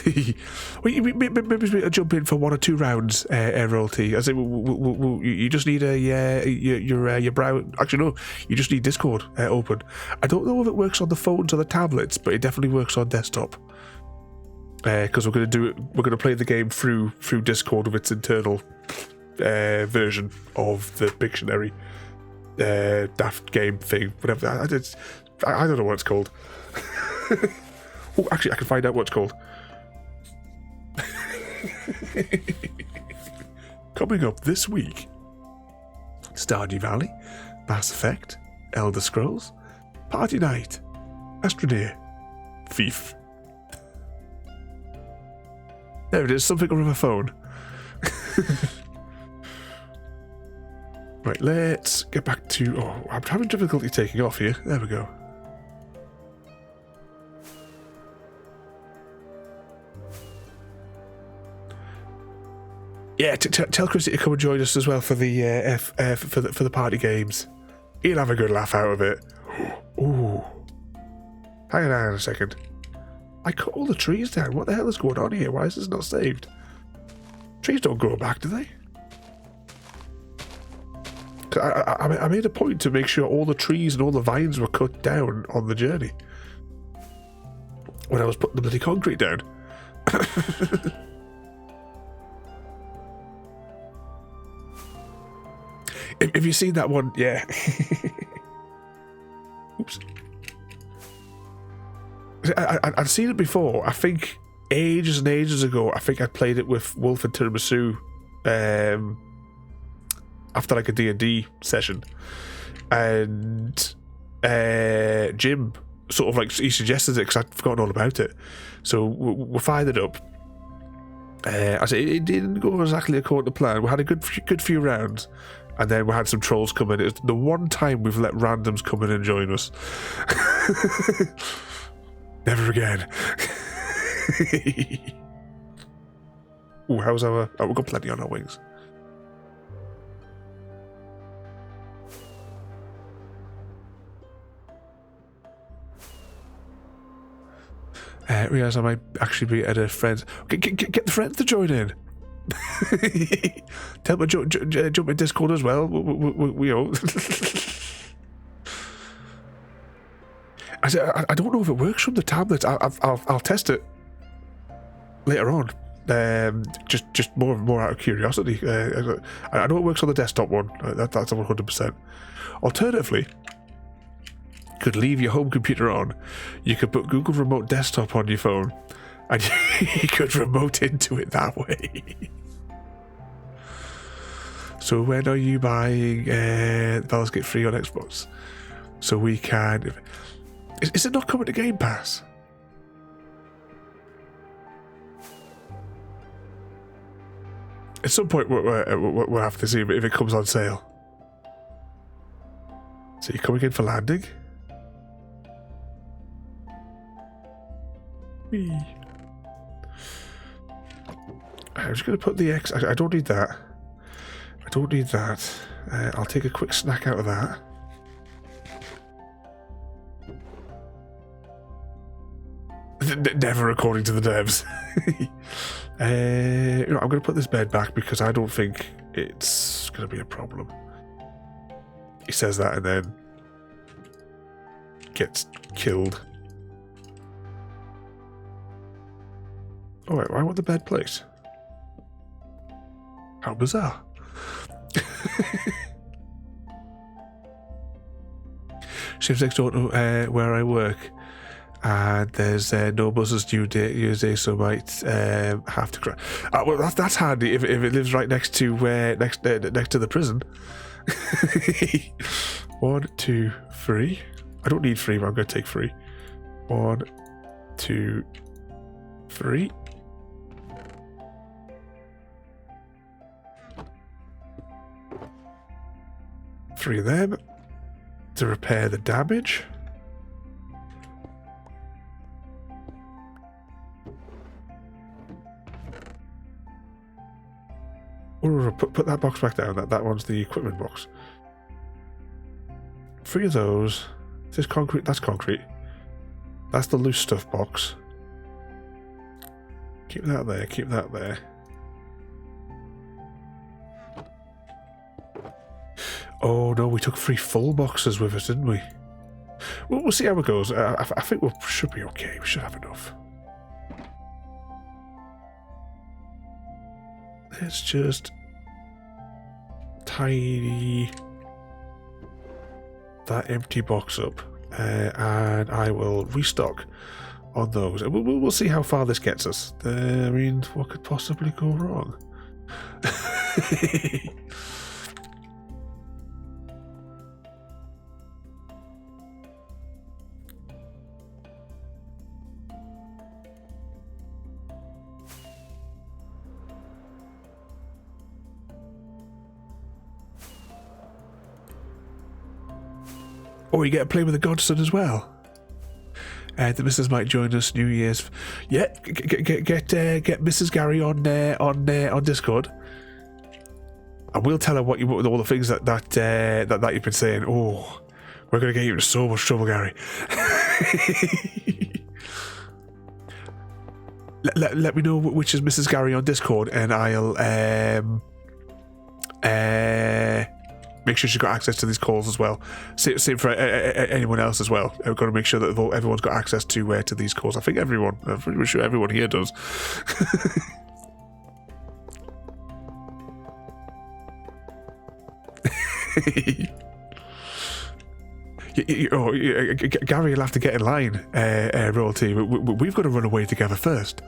Maybe jump in for 1 or 2 rounds, Royalty. I say you just need your browser. Actually, no, you just need Discord open. I don't know if it works on the phones or the tablets, but it definitely works on desktop. Because we're going to play the game through Discord with its internal version of the Pictionary daft game thing, whatever. I don't know what it's called. Oh, actually, I can find out what it's called. Coming up this week: Stardew Valley, Mass Effect, Elder Scrolls, Party night. Astroneer. Thief. There it is, something on a phone. Right, let's get back to... Oh, I'm having difficulty taking off here. There we go. Yeah, tell Chrissy to come and join us as well for the for the party games. He'll have a good laugh out of it. Ooh. Hang on a second. I cut all the trees down. What the hell is going on here? Why is this not saved? Trees don't grow back, do they? I made a point to make sure all the trees and all the vines were cut down on the journey when I was putting the bloody concrete down. If you've seen that one, yeah. Oops. I'd seen it before. I think ages and ages ago. I think I played it with Wolf and Tiramisu after like a D&D session, and Jim sort of like he suggested it because I'd forgotten all about it. So we fired it up. I said it didn't go exactly according to plan. We had a good few rounds. And then we had some trolls come in. It was the one time we've let randoms come in and join us. Never again. Ooh, how's our... Oh, we've got plenty on our wings. Realise I might actually be at a friend's... Get the friends to join in. Tell me jump in Discord as well. We all. I don't know if it works from the tablets. I'll test it later on. Just more out of curiosity. I know it works on the desktop one. That's 100%. Alternatively, you could leave your home computer on. You could put Google Remote Desktop on your phone, and you could remote into it that way. So when are you buying Baldur's Gate 3 on Xbox? So we can... Is it not coming to Game Pass? At some point we'll have to see if it comes on sale. So you're coming in for landing? Whee. I'm just going to put the X... I don't need that. I don't need that. I'll take a quick snack out of that. Never according to the devs. I'm going to put this bed back because I don't think it's going to be a problem. He says that and then gets killed. Oh wait, why want the bed placed? How bizarre. Shift next door to where I work, and there's no buses due day, so might have to cry. Well, that's handy if it lives right next to next to the prison. 1, 2, 3. I don't need 3, but I'm going to take 3. 1, 2, 3. Three of them to repair the damage. Or put that box back down. That one's the equipment box. 3 of those. This concrete. That's concrete. That's the loose stuff box. Keep that there. Keep that there. Oh no, we took 3 full boxes with us, didn't we? Well, we'll see how it goes. I think we should be okay. We should have enough. Let's just tidy that empty box up, and I will restock on those. We'll see how far this gets us. I mean, what could possibly go wrong? Oh, you get to play with the godson as well. The missus might join us New Year's. Yeah, get Mrs. Gary on Discord. And we'll tell her what all the things that you've been saying. Oh, we're gonna get you into so much trouble, Gary. let me know which is Mrs. Gary on Discord, and I'll make sure she's got access to these calls as well. Same for anyone else as well. I've got to make sure that everyone's got access to these calls. I think everyone. I'm pretty sure everyone here does. Gary will have to get in line, royalty. We've got to run away together first.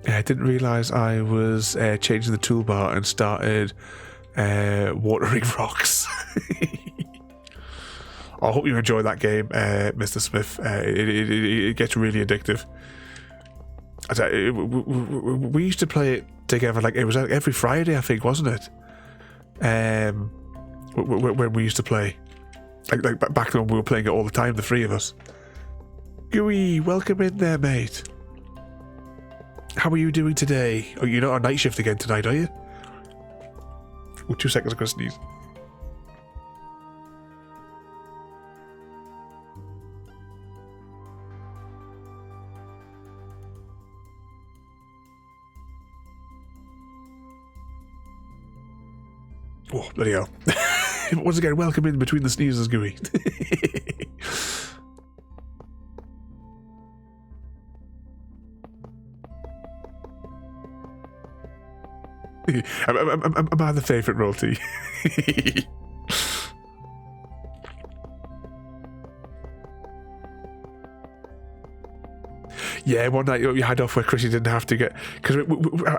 I didn't realise I was changing the toolbar and started watering rocks. I hope you enjoy that game, Mr. Smith. It gets really addictive. We used to play it together, like it was every Friday, I think, wasn't it? When we used to play, like back when we were playing it all the time, the three of us. Gooey, welcome in there, mate. How are you doing today? Oh, you're not on night shift again tonight, are you? Oh, 2 seconds, I'm gonna sneeze. Oh, bloody hell. Once again, welcome in between the sneezes, Gooey. Am I the favourite royalty? Yeah, one night you had off where Chrissy didn't have to get, because I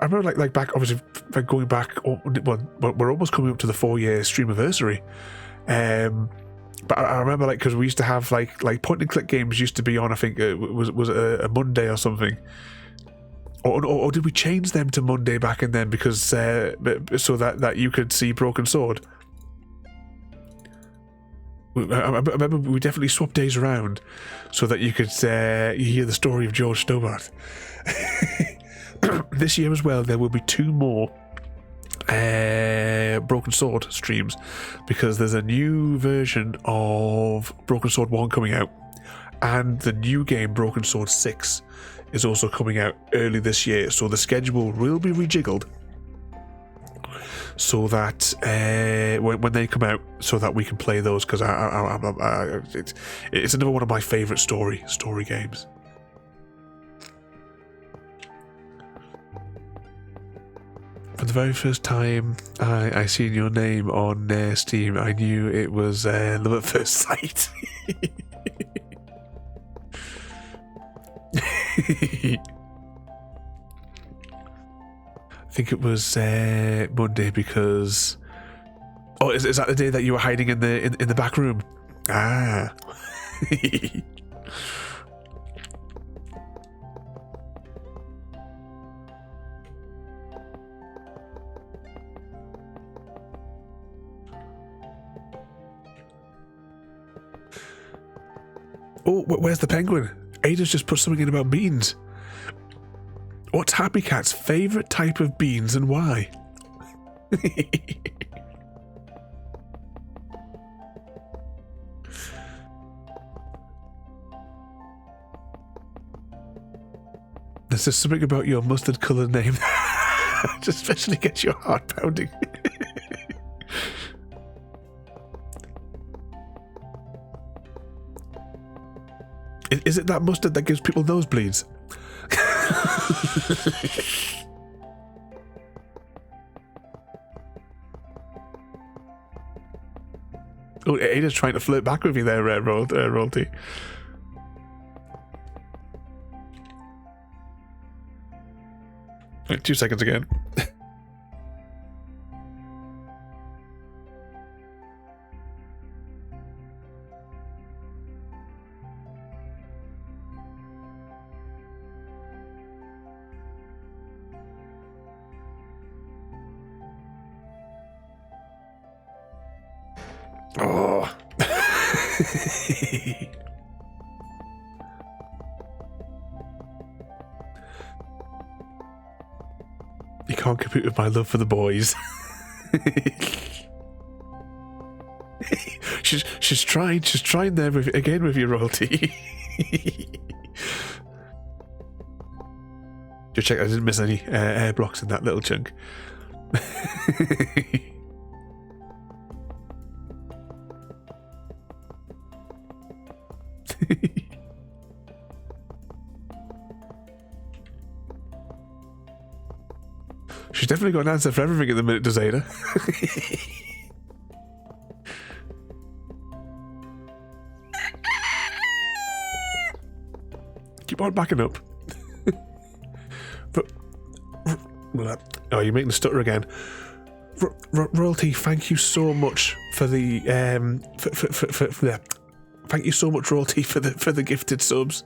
remember like back, obviously going back. We're almost coming up to the 4-year stream anniversary. But I remember like because we used to have like point and click games used to be on. I think it was a Monday or something. Or did we change them to Monday back in then because so that you could see Broken Sword? I remember we definitely swapped days around so that you could hear the story of George Stobart. This year as well, there will be 2 more Broken Sword streams because there's a new version of Broken Sword 1 coming out, and the new game Broken Sword 6 is also coming out early this year, so the schedule will be rejiggled so that when they come out, so that we can play those, because it's another one of my favourite story games. For the very first time I seen your name on Steam, I knew it was love at first sight. I think it was Monday because... Oh, is that the day that you were hiding in the back room? Ah. Oh, where's the penguin? Ada's just put something in about beans. What's Happy Cat's favourite type of beans and why? There's just something about your mustard coloured name that especially gets your heart pounding. Is it that mustard that gives people nosebleeds? Oh, Ada's trying to flirt back with you there, royalty. Wait, 2 seconds again. Oh. You can't compete with my love for the boys. she's trying there again with your royalty. Just check I didn't miss any air blocks in that little chunk. She's definitely got an answer for everything at the minute, does Ada? Keep on backing up. Oh, you're making the stutter again. Royalty, thank you so much for the thank you so much, Royalty, for the gifted subs.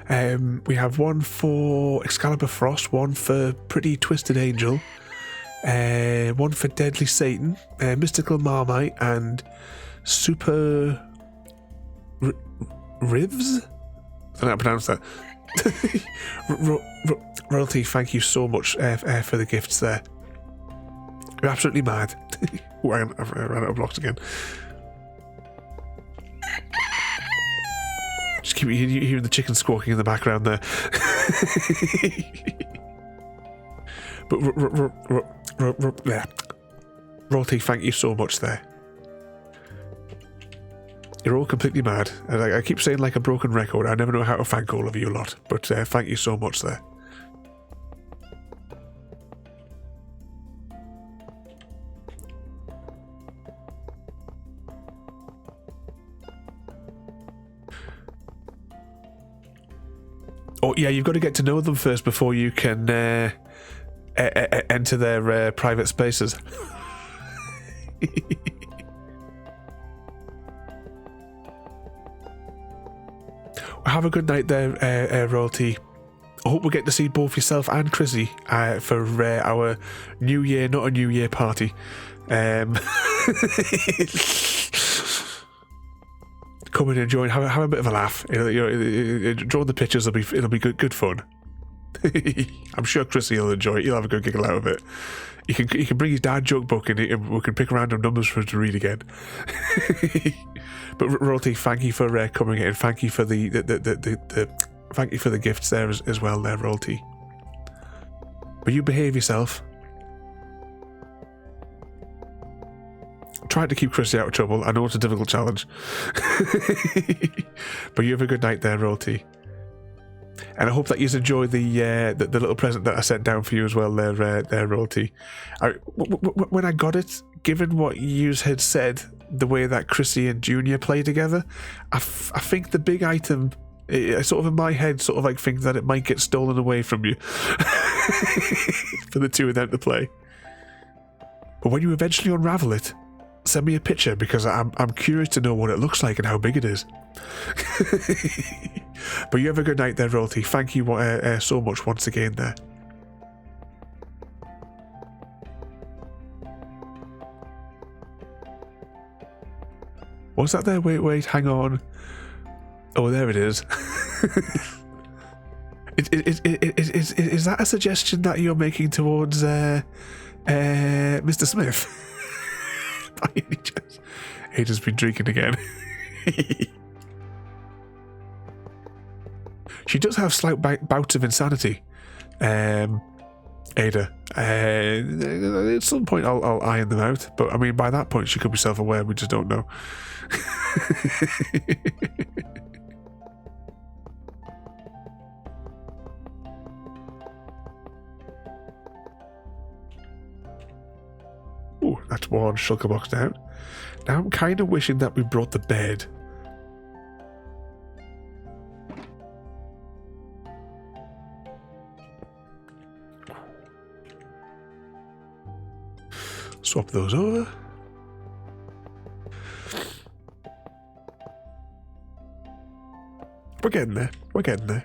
We have one for Excalibur Frost, one for Pretty Twisted Angel, one for Deadly Satan, Mystical Marmite, and Super Rivs? I don't know how to pronounce that. Royalty, thank you so much for the gifts there. You're absolutely mad. Oh, I've ran out of blocks again. Just keep hearing the chicken squawking in the background there. But Royalty, thank you so much there. You're all completely mad. And I keep saying like a broken record. I never know how to thank all of you lot. But thank you so much there. Oh yeah, you've got to get to know them first before you can enter their private spaces. Have a good night there, Royalty. I hope we get to see both yourself and Chrissy for our New Year, not a New Year party. Come in and join, have a bit of a laugh. Drawing the pictures it'll be good fun. I'm sure Chrissy will enjoy it. He'll have a good giggle out of it. He can bring his dad joke book and we can pick random numbers for him to read again. But Royalty, thank you for coming in. Thank you for the thank you for the gifts there as well, there, Royalty. But you behave yourself. Trying to keep Chrissy out of trouble. I know it's a difficult challenge. But you have a good night there, Royalty. And I hope that you enjoy the little present that I sent down for you as well there, Royalty. When I got it, given what you had said, the way that Chrissy and Junior play together, I think the big item, I sort of in my head sort of like think that it might get stolen away from you. For the two of them to play. But when you eventually unravel it, send me a picture because I'm curious to know what it looks like and how big it is. But you have a good night there, Royalty. Thank you so much once again there. What's that there? Wait, hang on. Oh, there it is. Is that a suggestion that you're making towards Mr. Smith? By any chance? Ada's been drinking again. She does have slight bouts of insanity, Ada. At some point I'll iron them out, but I mean by that point she could be self-aware, we just don't know. Ooh, that's one shulker box down. Now I'm kind of wishing that we brought the bed. Swap those over. We're getting there. We're getting there.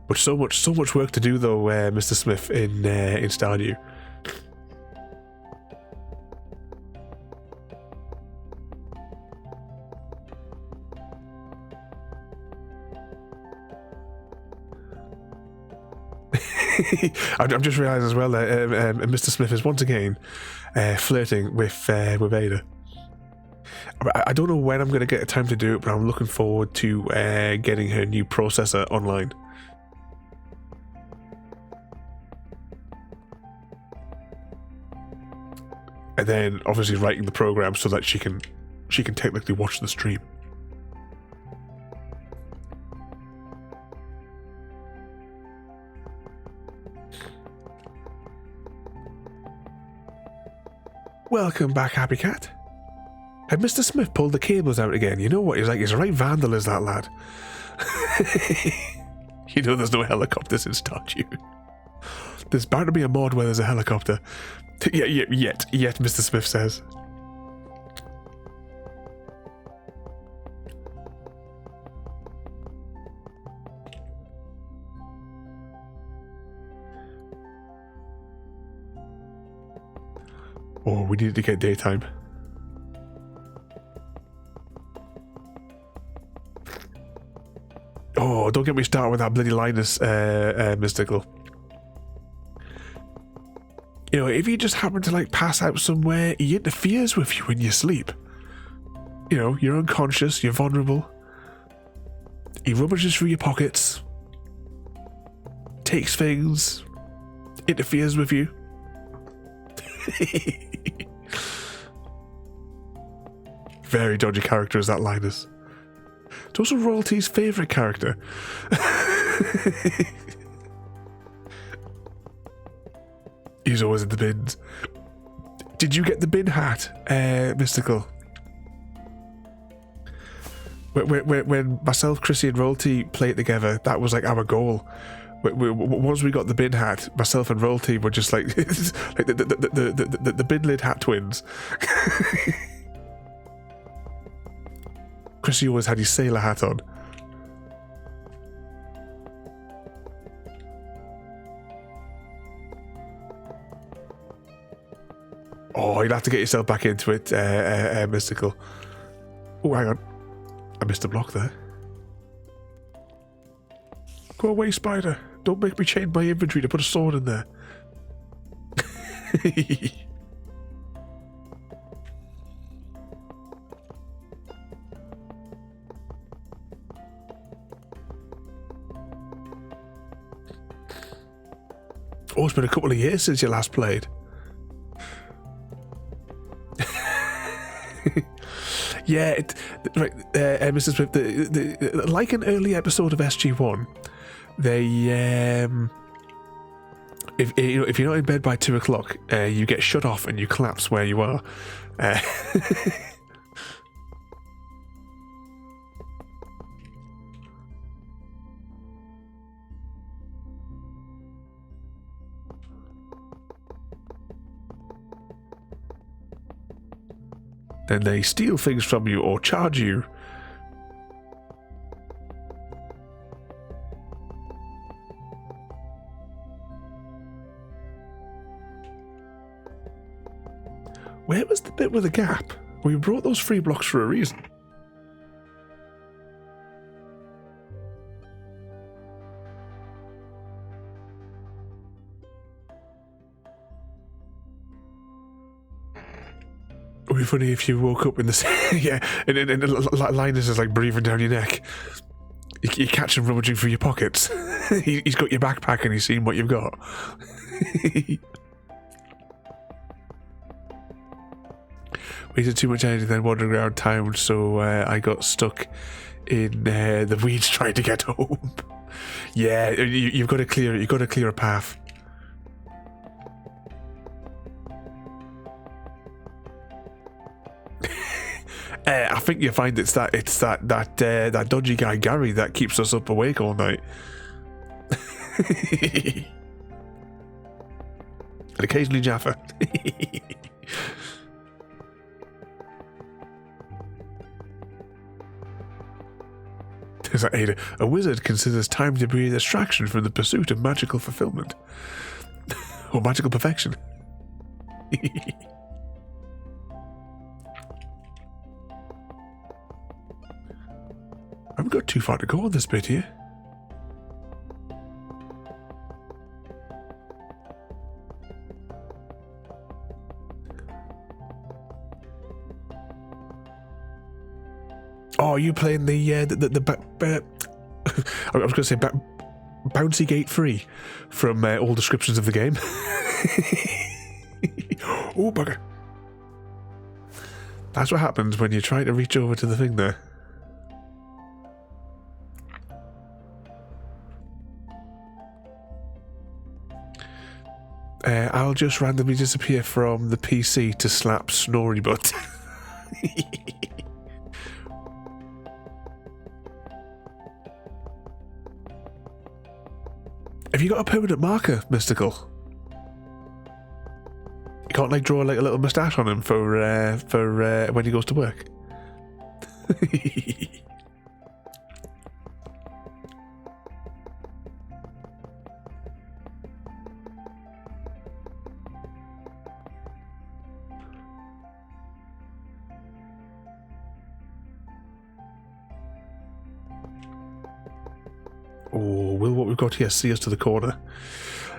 But so much work to do though, Mr. Smith, in Stardew. I'm just realising as well that Mr. Smith is once again flirting with Ada. I don't know when I'm going to get time to do it, but I'm looking forward to getting her new processor online. And then obviously writing the program so that she can technically watch the stream. Welcome back, Happy Cat. Had Mr. Smith pulled the cables out again? You know what? He's a right vandal, is that lad? You know there's no helicopters in Stardew. There's bound to be a mod where there's a helicopter. Yet, Mr. Smith says. Oh, we needed to get daytime. Oh, don't get me started with that bloody Linus mystical. You know, if you just happen to like pass out somewhere, he interferes with you when you sleep. You know, you're unconscious, you're vulnerable. He rummages through your pockets, takes things, interferes with you. Very dodgy character is that Linus. It's also Royalty's favourite character. He's always in the bins. Did you get the bin hat, Mystical? When myself, Chrissy and Royalty played together, that was like our goal. Once we got the bin hat, myself and Royalty were just like, like the bin lid hat twins. Chrissy always had his sailor hat on. Oh, you'd have to get yourself back into it, Mystical. Oh, hang on. I missed a block there. Go away, spider. Don't make me change my inventory to put a sword in there. Oh, it's been a couple of years since you last played. Yeah, right, Mr. Smith, like an early episode of SG1, they, if you're not in bed by 2 o'clock, you get shut off and you collapse where you are. Then they steal things from you or charge you. Where was the bit with the gap? We brought those 3 blocks for a reason. It would be funny if you woke up in the yeah, and Linus is like breathing down your neck. You catch him rummaging through your pockets. He's got your backpack and he's seen what you've got. We did too much editing then wandering around town, so I got stuck in the weeds trying to get home. Yeah, you've got to clear a path. I think you find it's that dodgy guy Gary that keeps us up awake all night. And occasionally Jaffa. Is that Ada? A wizard considers time to be a distraction from the pursuit of magical fulfillment. Or magical perfection. I haven't got too far to go on this bit here. Oh, are you playing the I was going to say Bouncy Gate Free from all descriptions of the game. Oh, bugger. That's what happens when you try to reach over to the thing there. I'll just randomly disappear from the PC to slap Snorri Butt. Have you got a permanent marker, Mystical? You can't like draw like a little moustache on him for when he goes to work. Oh, will what we've got here see us to the corner?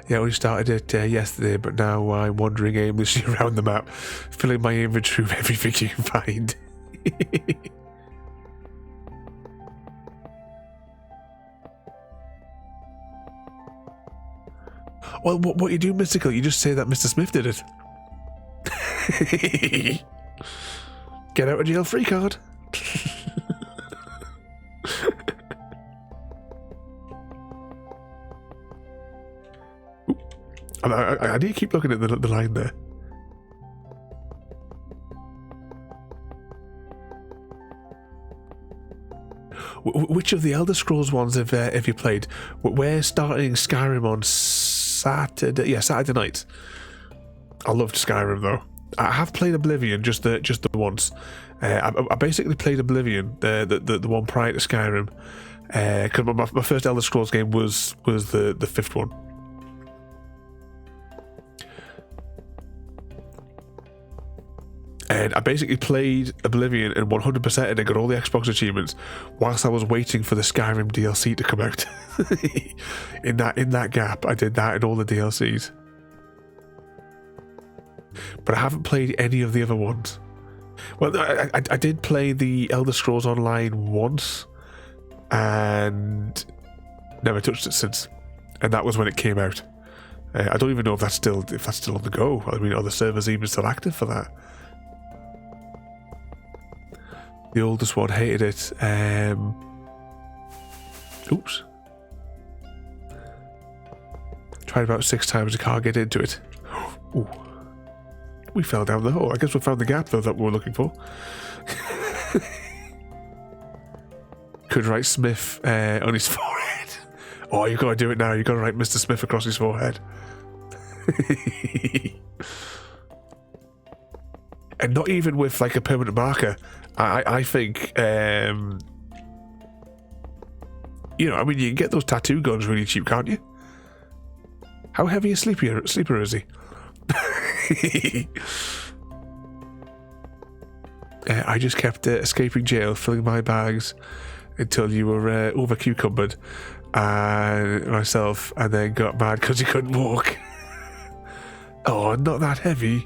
Yeah, we started it yesterday, but now I'm wandering aimlessly around the map, filling my inventory with everything you can find. Well, what you do, Mystical, you just say that Mr. Smith did it. Get out of jail free card. I need to keep looking at the line there. Which of the Elder Scrolls ones have you played? We're starting Skyrim on Saturday. Yeah, Saturday night. I loved Skyrim though. I have played Oblivion just the once. I basically played Oblivion, the one prior to Skyrim, because my first Elder Scrolls game was the fifth one. And I basically played Oblivion and 100% and I got all the Xbox achievements whilst I was waiting for the Skyrim DLC to come out. in that gap, I did that and all the DLCs. But I haven't played any of the other ones. Well, I did play the Elder Scrolls Online once and never touched it since. And that was when it came out. I don't even know if that's still on the go. I mean, are the servers even still active for that? The oldest one hated it. Oops. Tried about 6 times, I can't get into it. Ooh. We fell down the hole. I guess we found the gap though that we were looking for. Could write Smith on his forehead. Oh, you've got to do it now. You've got to write Mr. Smith across his forehead. And not even with like a permanent marker. I think, you know, I mean, you can get those tattoo guns really cheap, can't you? How heavy a sleeper is he? I just kept escaping jail, filling my bags until you were over cucumbered and myself, and then got mad because you couldn't walk. Oh, not that heavy.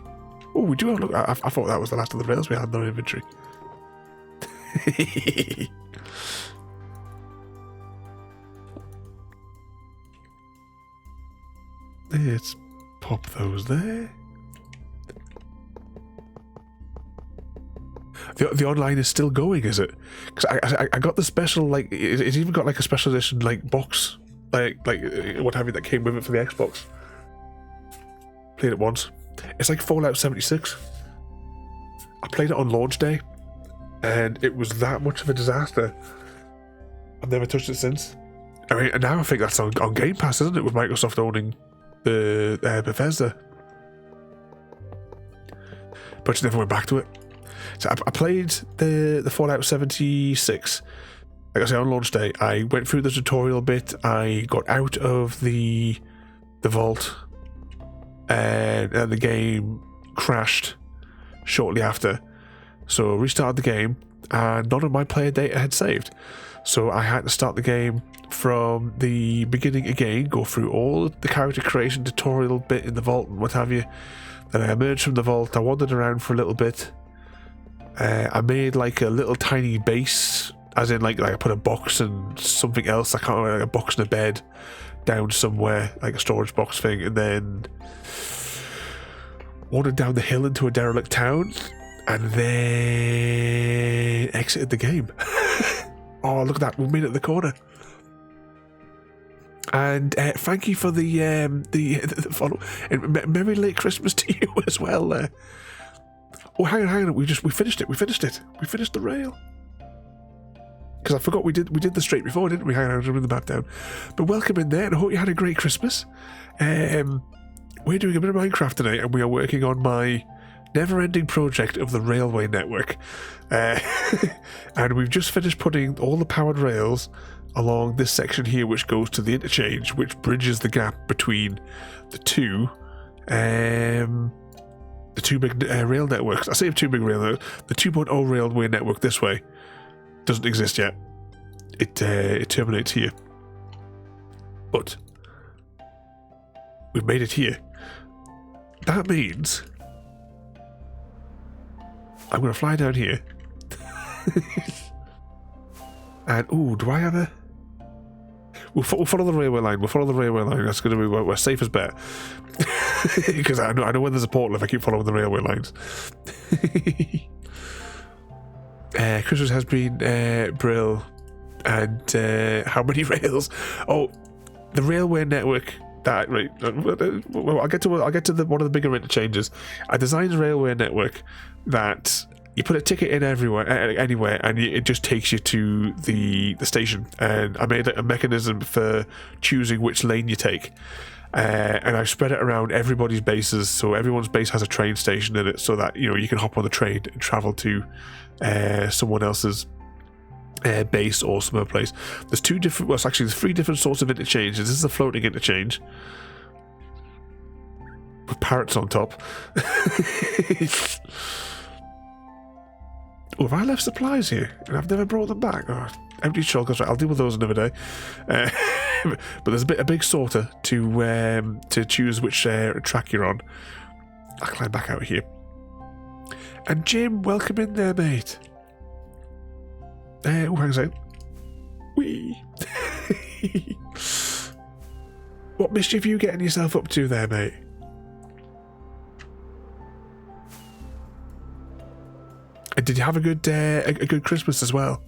Oh, we do have look. I thought that was the last of the rails we had in our inventory. Let's pop those there. The online is still going, is it? Because I got the special, like, it's even got like a special edition like box, like what have you, that came with it for the Xbox. Played it once. It's like Fallout 76. I played it on launch day, and it was that much of a disaster. I've never touched it since. I mean, and now I think that's on Game Pass, isn't it, with Microsoft owning the Bethesda. But you never went back to it. So I played the Fallout 76, like I say, on launch day, I went through the tutorial bit. I got out of the vault, and the game crashed shortly after. So restarted the game, and none of my player data had saved. So I had to start the game from the beginning again, go through all the character creation tutorial bit in the vault and what have you. Then I emerged from the vault, I wandered around for a little bit. I made like a little tiny base, as in like I put a box and something else, I can't remember, like a box and a bed down somewhere, like a storage box thing, and then wandered down the hill into a derelict town, and then exited the game. Oh, look at that, we made it at the corner. And thank you for the follow, and merry late Christmas to you as well. Oh, hang on, we finished it. We finished the rail. Because I forgot we did the straight before, didn't we? Hang on, I'll bring the map down. But welcome in there, and I hope you had a great Christmas. We're doing a bit of Minecraft today, and we are working on my never-ending project of the railway network. And we've just finished putting all the powered rails along this section here, which goes to the interchange, which bridges the gap between the two big rail networks. I say two big rail networks. The 2.0 railway network this way doesn't exist yet. It terminates here. But we've made it here. That means I'm going to fly down here. And, ooh, do I have a... We'll follow the railway line. That's going to be our safest bet. Because I know when there's a portal if I keep following the railway lines. Christmas has been brill. And how many rails? Oh, the railway network. That right. Well, I'll get to one of the bigger interchanges. I designed a railway network that you put a ticket in anywhere, and it just takes you to the station. And I made a mechanism for choosing which lane you take. And I've spread it around everybody's bases, so everyone's base has a train station in it, so that you can hop on the train and travel to someone else's base or some other place. There's there's 3 different sorts of interchanges. This is a floating interchange with parrots on top. Oh, have I left supplies here? And I've never brought them back. Oh, empty shulkers. Right, I'll deal with those another day. But there's a big sorter to choose which track you're on. I'll climb back out here. And Jim, welcome in there, mate. Oh, hang on. Whee! What mischief are you getting yourself up to there, mate? And did you have a good Christmas as well?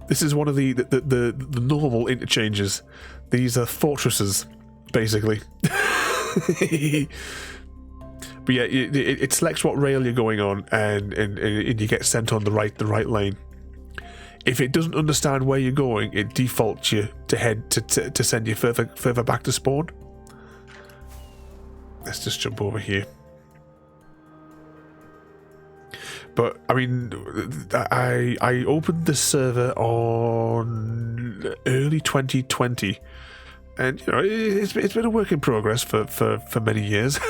This is one of the normal interchanges. These are fortresses, basically. But yeah, it selects what rail you're going on, and you get sent on the right lane. If it doesn't understand where you're going, it defaults you to head to send you further back to spawn. Let's just jump over here. But I mean, I opened this server on early 2020, and it's been a work in progress for many years.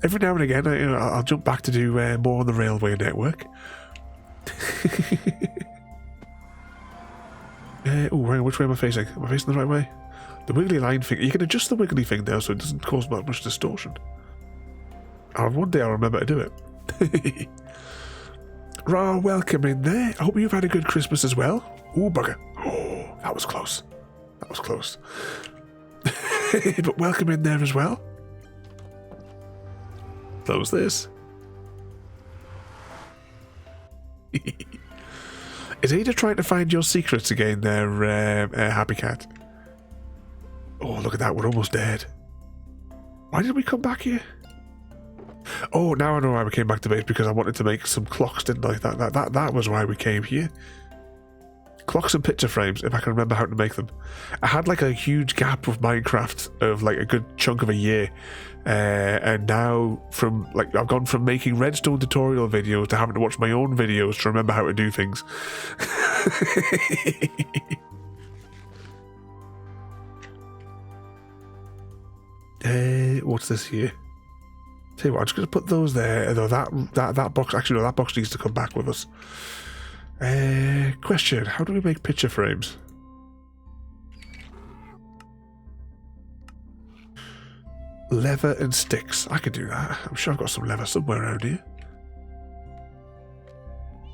Every now and again, I'll jump back to do more on the railway network. Oh, hang on, which way am I facing? Am I facing the right way? The wiggly line thing. You can adjust the wiggly thing there so it doesn't cause that much distortion. One day I'll remember to do it. Ra, welcome in there. I hope you've had a good Christmas as well. Ooh, bugger. Oh, that was close. But welcome in there as well. Close this. Is Ada trying to find your secrets again there, Happy Cat? Oh, look at that. We're almost dead. Why did we come back here? Oh, now I know why we came back to base, because I wanted to make some clocks, didn't I? That was why we came here. clocks and picture frames, if I can remember how to make them. I had like a huge gap with Minecraft of like a good chunk of a year, and now I've gone from making redstone tutorial videos to having to watch my own videos to remember how to do things. What's this here? Tell you what, I'm just going to put those there. Though that box, actually no, that box needs to come back with us. Question: how do we make picture frames? Leather and sticks. I could do that. I'm sure I've got some leather somewhere around here.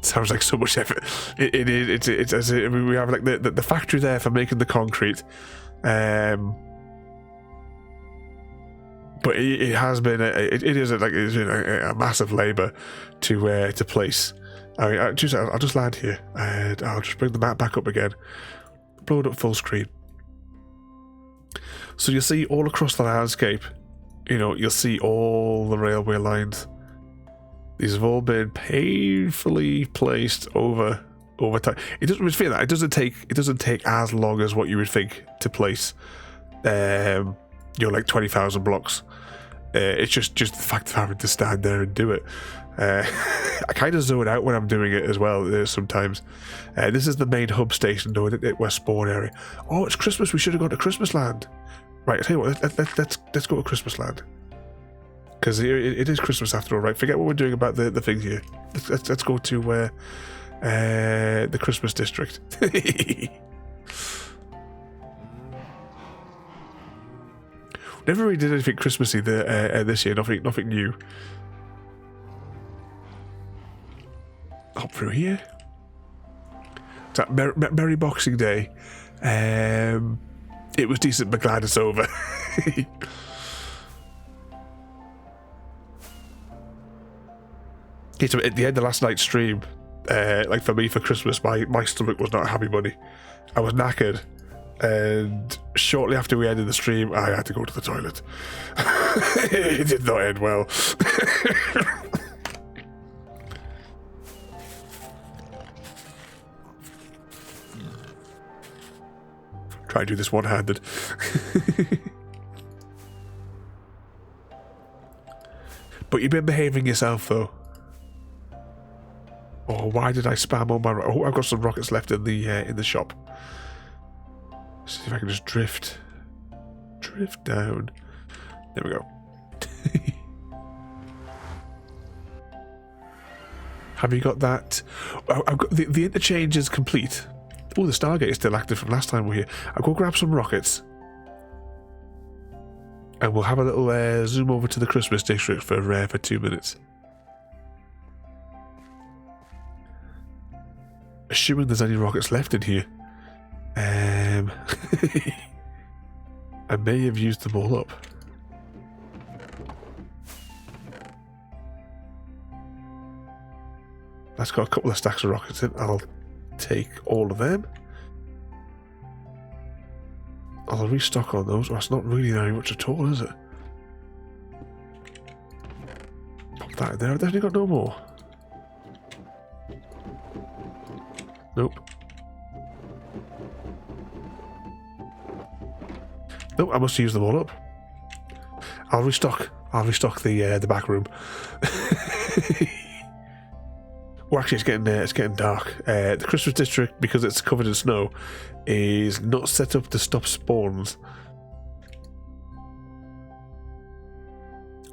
Sounds like so much effort. It is. It's as I mean, we have like the factory there for making the concrete. But it has been it is a massive labour to place. I mean, I'll just land here and I'll just bring the map back up again, blow it up full screen. So you'll see all across the landscape, you'll see all the railway lines. These have all been painfully placed over time. It doesn't feel that it doesn't take as long as what you would think to place. Like 20,000 blocks. It's just the fact of having to stand there and do it. I kind of zone out when I'm doing it as well sometimes. This is the main hub station, though, at Spawn area. Oh, it's Christmas. We should have gone to Christmas Land. Right, I'll tell you what. Let's go to Christmas Land, because it is Christmas after all. Right, forget what we're doing about the things here. Let's go to the Christmas district. Never really did anything Christmassy this year. Nothing new. Hop through here. So, Merry Boxing Day. It was decent, but glad it's over. Okay, so at the end of last night's stream, like for me for Christmas, my stomach was not happy bunny. I was knackered. And shortly after we ended the stream, I had to go to the toilet. It did not end well. Try to do this one-handed. But you've been behaving yourself, though. Oh, why did I spam all my... Oh, I've got some rockets left in the shop. See if I can just drift down. There we go. Have you got that? I've got the interchange is complete. Oh, the Stargate is still active from last time we were here. I'll go grab some rockets, and we'll have a little zoom over to the Christmas district for 2 minutes. Assuming there's any rockets left in here. I may have used them all up. That's got a couple of stacks of rockets in. I'll take all of them. I'll restock on those. Well, it's not really very much at all, is it? Pop that in there. I've definitely got no more. Nope. Nope, I must use them all up. I'll restock the back room. Well, actually, it's getting dark. The Christmas district, because it's covered in snow, is not set up to stop spawns.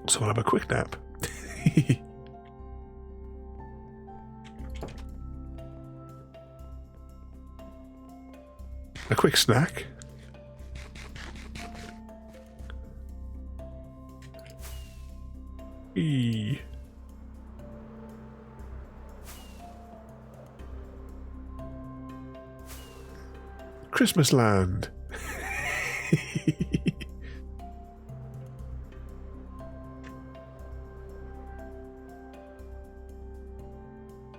So I'll have a quick nap. A quick snack. Christmas Land.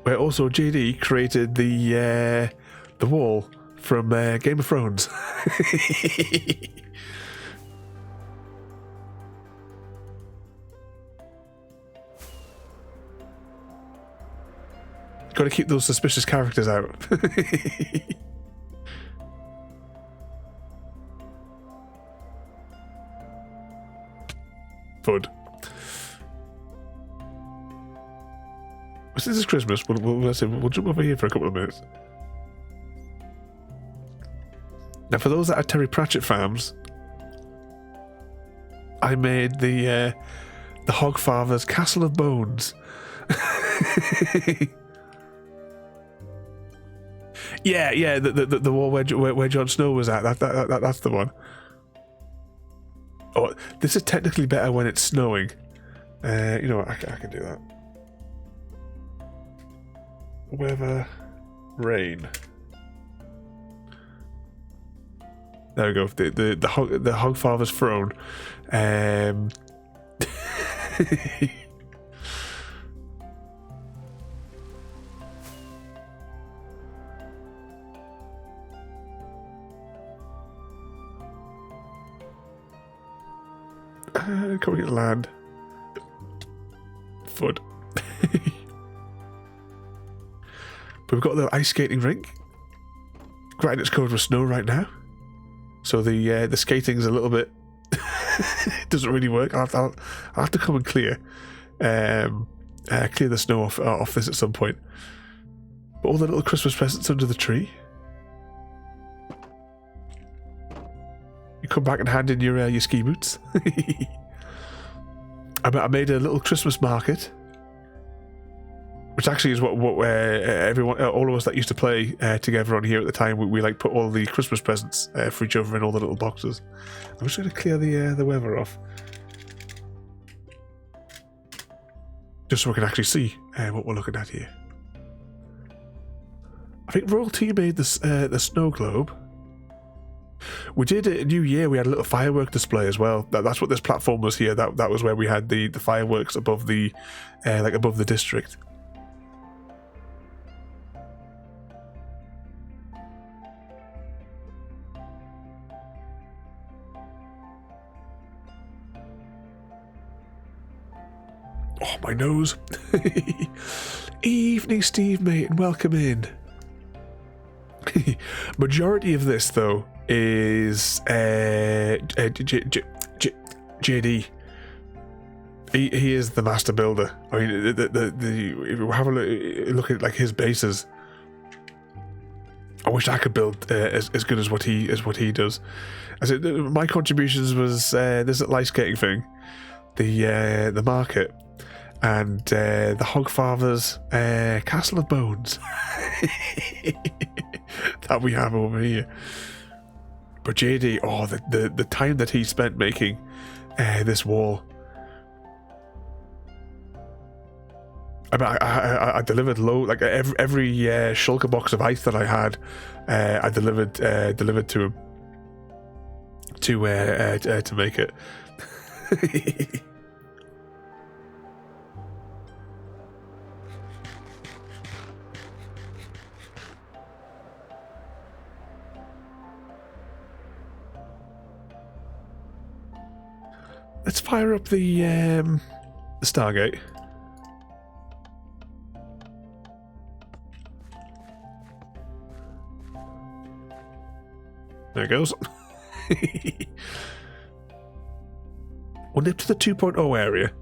Where also JD created the wall from Game of Thrones. Got to keep those suspicious characters out. Fud. Since it's Christmas, we'll jump over here for a couple of minutes. Now, for those that are Terry Pratchett fans, I made the Hogfather's Castle of Bones. yeah, the war where Jon Snow was at. That's the one. Oh, this is technically better when it's snowing. You know what? I can do that. Weather, rain. There we go. The Hogfather's throne. Can we get land? Fud. But we've got the ice skating rink. Granted, it's covered with snow right now, so the skating's a little bit doesn't really work. I'll have to come and clear the snow off this at some point. But all the little Christmas presents under the tree. You come back and hand in your ski boots. I made a little Christmas market, which actually is what everyone, all of us that used to play together on here at the time, we like put all the Christmas presents for each other in all the little boxes. I'm just going to clear the weather off, just so we can actually see what we're looking at here. I think Royalty made the snow globe. We did at New Year. We had a little firework display as well. That's what this platform was here. That was where we had the fireworks above the above the district. Oh, my nose. Evening, Steve, mate, and welcome in. Majority of this, though, is JD. He is the master builder. I mean, if you have a look at like his bases, I wish I could build as good as what he does. I said my contributions was this light skating thing, the market, and the Hogfather's Castle of Bones that we have over here. But JD, oh, the time that he spent making this wall. I mean, I delivered low, like every shulker box of ice that I had, I delivered to him to make it. Let's fire up the Stargate. There it goes. We'll nip to the 2.0 area,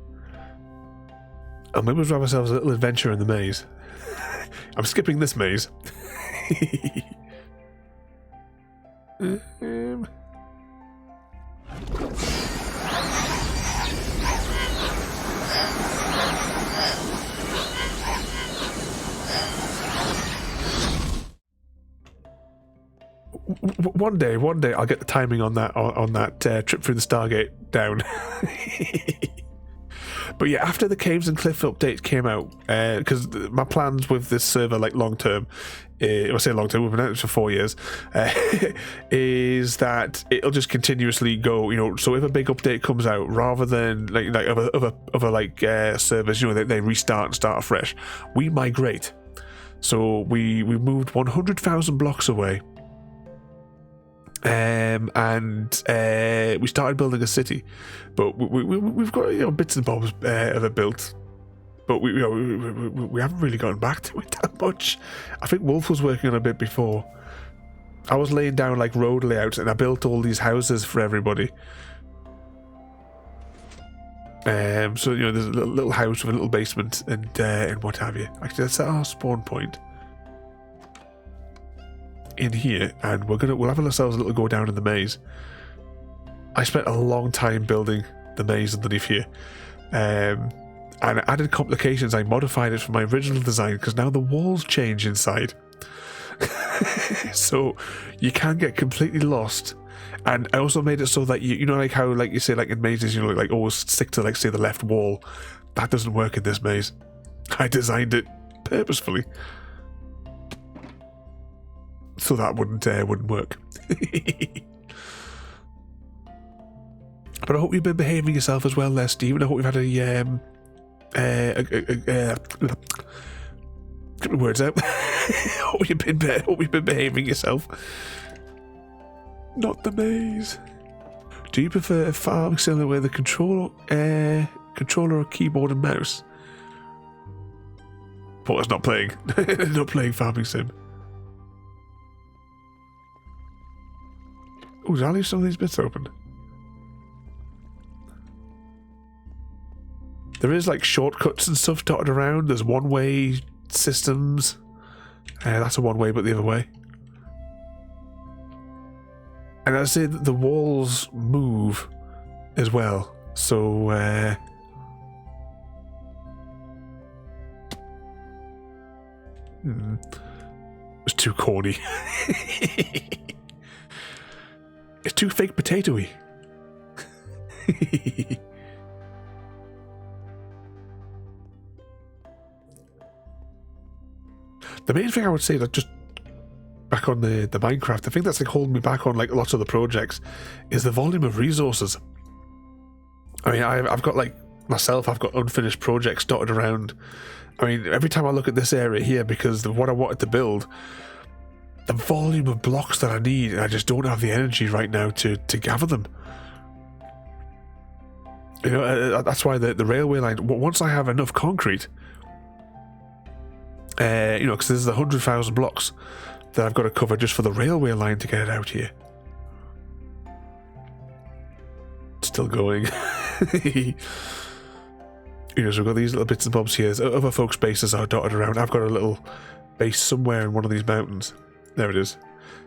and maybe we'll have ourselves a little adventure in the maze. I'm skipping this maze. One day I'll get the timing on that trip through the Stargate down. But yeah, after the Caves and Cliff update came out, because my plans with this server, like long term, I say long term, we've been at it for 4 years, is that it'll just continuously go. You know, so if a big update comes out, rather than like other servers, you know, they restart and start afresh, we migrate. So we moved 100,000 blocks away. And we started building a city, but we've got, you know, bits and bobs of it built, but we haven't really gotten back to it that much. I think Wolf was working on a bit before. I was laying down like road layouts, and I built all these houses for everybody. So, you know, there's a little house with a little basement and what have you. Actually, let's set our spawn point in here, and we'll have ourselves a little go down in the maze. I spent a long time building the maze underneath here. And I added complications. I modified it from my original design because now the walls change inside. So you can get completely lost. And I also made it so that you know, like how, like you say, like in mazes, you know, like always stick to, like, say, the left wall. That doesn't work in this maze. I designed it purposefully so that wouldn't work. But I hope you've been behaving yourself as well there, Stephen. I hope you've had get my words out. hope you've been behaving yourself. Not the maze. Do you prefer a farming sim with a controller or keyboard and mouse? Porter's not playing. Not playing farming sim. Oh, did I leave some of these bits open? There is, like, shortcuts and stuff dotted around. There's one-way systems. That's a one-way, but the other way. And I say that the walls move as well. So, it's too corny. It's too fake potatoey. The main thing I would say, that just back on the Minecraft, the thing that's like holding me back on like lots of the projects is the volume of resources. I mean, I've got, like, myself, I've got unfinished projects dotted around. I mean, every time I look at this area here, because of what I wanted to build, the volume of blocks that I need, and I just don't have the energy right now to gather them. You know, that's why the railway line, once I have enough concrete, you know, because there's 100,000 blocks that I've got to cover just for the railway line to get it out here. Still going. You know, so we've got these little bits and bobs here. Other folks' bases are dotted around. I've got a little base somewhere in one of these mountains. There it is.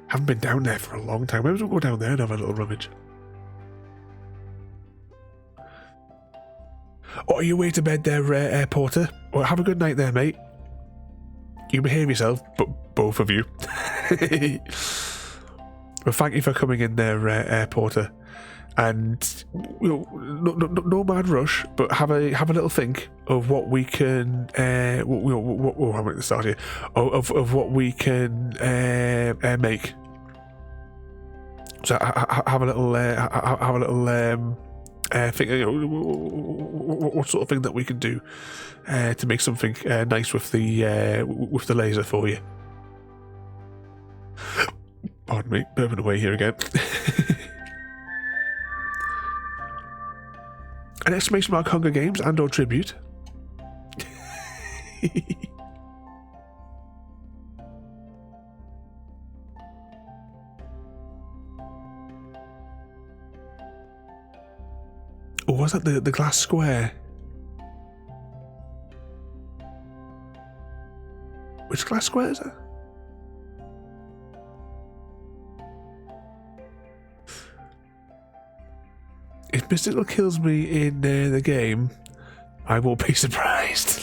Haven't been down there for a long time. Maybe we'll go down there and have a little rummage. Oh, are you way to bed there, Porter? Well, have a good night there, mate. You behave yourself, but both of you. Well, thank you for coming in there, Porter. And, you know, no mad rush, but have a little think of what we can. I'm going to start here. Of what we can make. So have a little think. You know, what sort of thing that we can do to make something nice with the laser for you. Pardon me, burping away here again. An exclamation mark Hunger Games and or tribute. Oh, was that the glass square? Which glass square is that? If Mystical kills me in the game, I won't be surprised.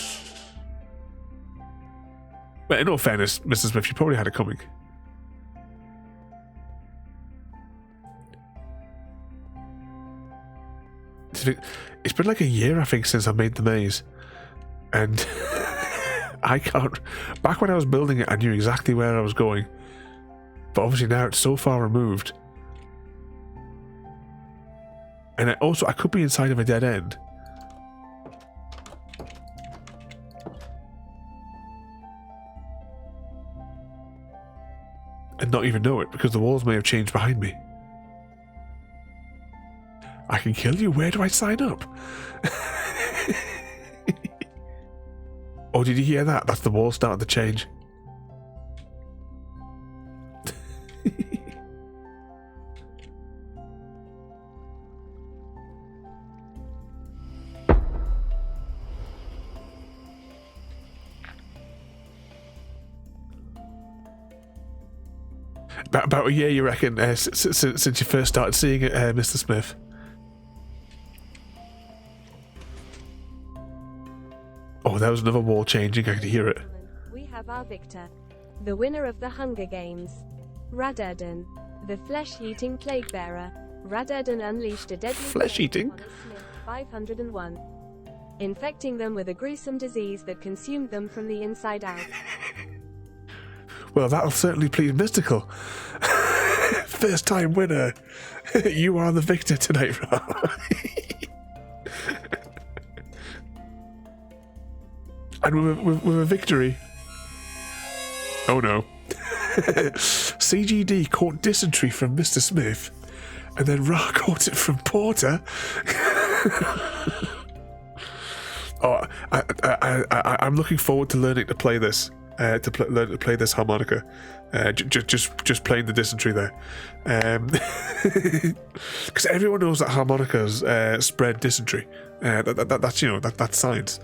But in all fairness, Mr. Smith, you probably had it coming. It's been like a year, I think, since I made the maze. And I can't... Back when I was building it, I knew exactly where I was going. But obviously now it's so far removed. And I could be inside of a dead end. And not even know it, because the walls may have changed behind me. I can kill you? Where do I sign up? Oh, did you hear that? That's the wall starting to change. About a year, you reckon, since you first started seeing it, Mr. Smith? Oh, there was another wall changing. I could hear it. We have our victor, the winner of the Hunger Games. Radurden, the flesh-eating plague-bearer. Radurden unleashed a deadly Flesh-eating? plague on Smith 501, infecting them with a gruesome disease that consumed them from the inside out. Well, that'll certainly please Mystical. First time winner. You are the victor tonight, Ra. And with a victory. Oh no. CGD caught dysentery from Mr. Smith, and then Ra caught it from Porter. Oh, I'm looking forward to learning to play this. Learn to play this harmonica. Just playing the dysentery there, because everyone knows that harmonicas spread dysentery. That's that's science.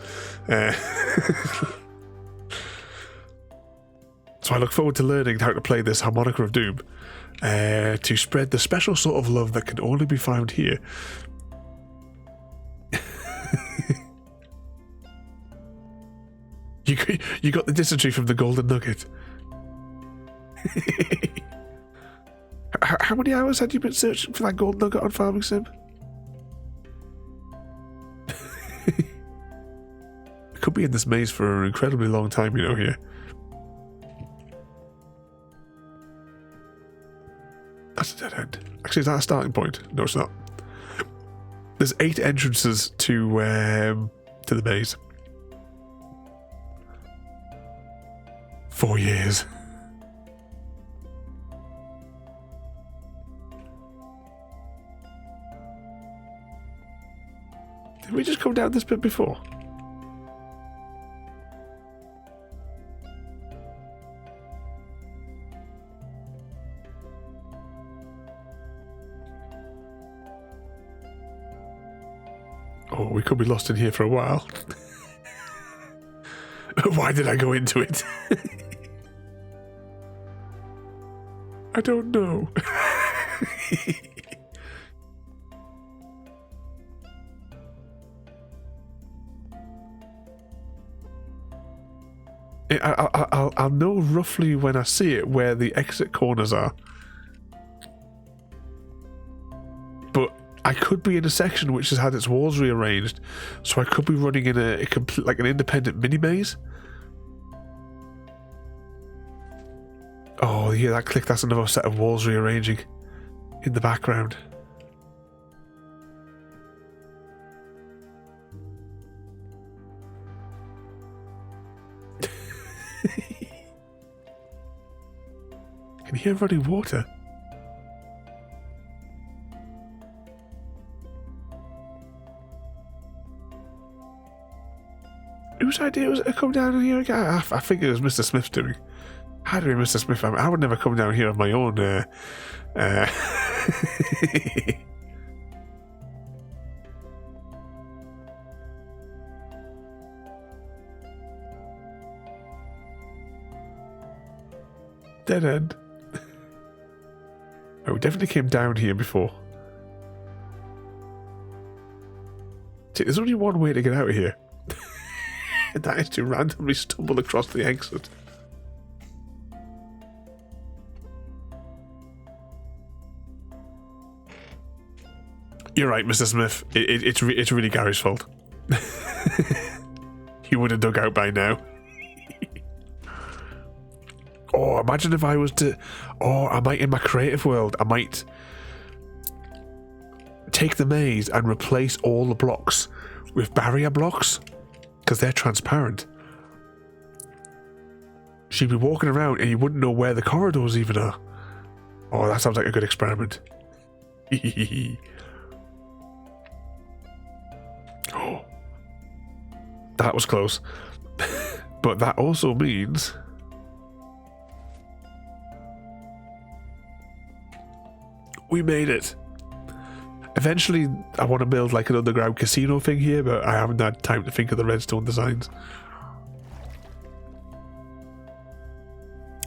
So I look forward to learning how to play this harmonica of doom, to spread the special sort of love that can only be found here. You got the dysentery from the golden nugget. How many hours had you been searching for that gold nugget on Farming Sim? It could be in this maze for an incredibly long time, you know, here. That's a dead end. Actually, is that a starting point? No, it's not. There's 8 entrances to the maze. 4 years. Did we just come down this bit before? Oh, we could be lost in here for a while. Why did I go into it? I don't know. I'll know roughly when I see it where the exit corners are. But I could be in a section which has had its walls rearranged, so I could be running in a complete, like an independent mini maze. Oh, yeah, that click, that's another set of walls rearranging in the background. Can you hear running water? Whose idea was it to come down here again? I think it was Mr. Smith's doing. How do we, Mr. Smith? I would never come down here on my own. Dead end. Oh, we definitely came down here before. See, there's only one way to get out of here. And that is to randomly stumble across the exit. You're right, Mr. Smith. It's really Gary's fault. He would have dug out by now. Oh, imagine if I was to... Oh, I might, in my creative world, I might take the maze and replace all the blocks with barrier blocks, because they're transparent. So you'd be walking around and you wouldn't know where the corridors even are. Oh, that sounds like a good experiment. Oh, that was close. But that also means... we made it. Eventually, I want to build like an underground casino thing here, but I haven't had time to think of the redstone designs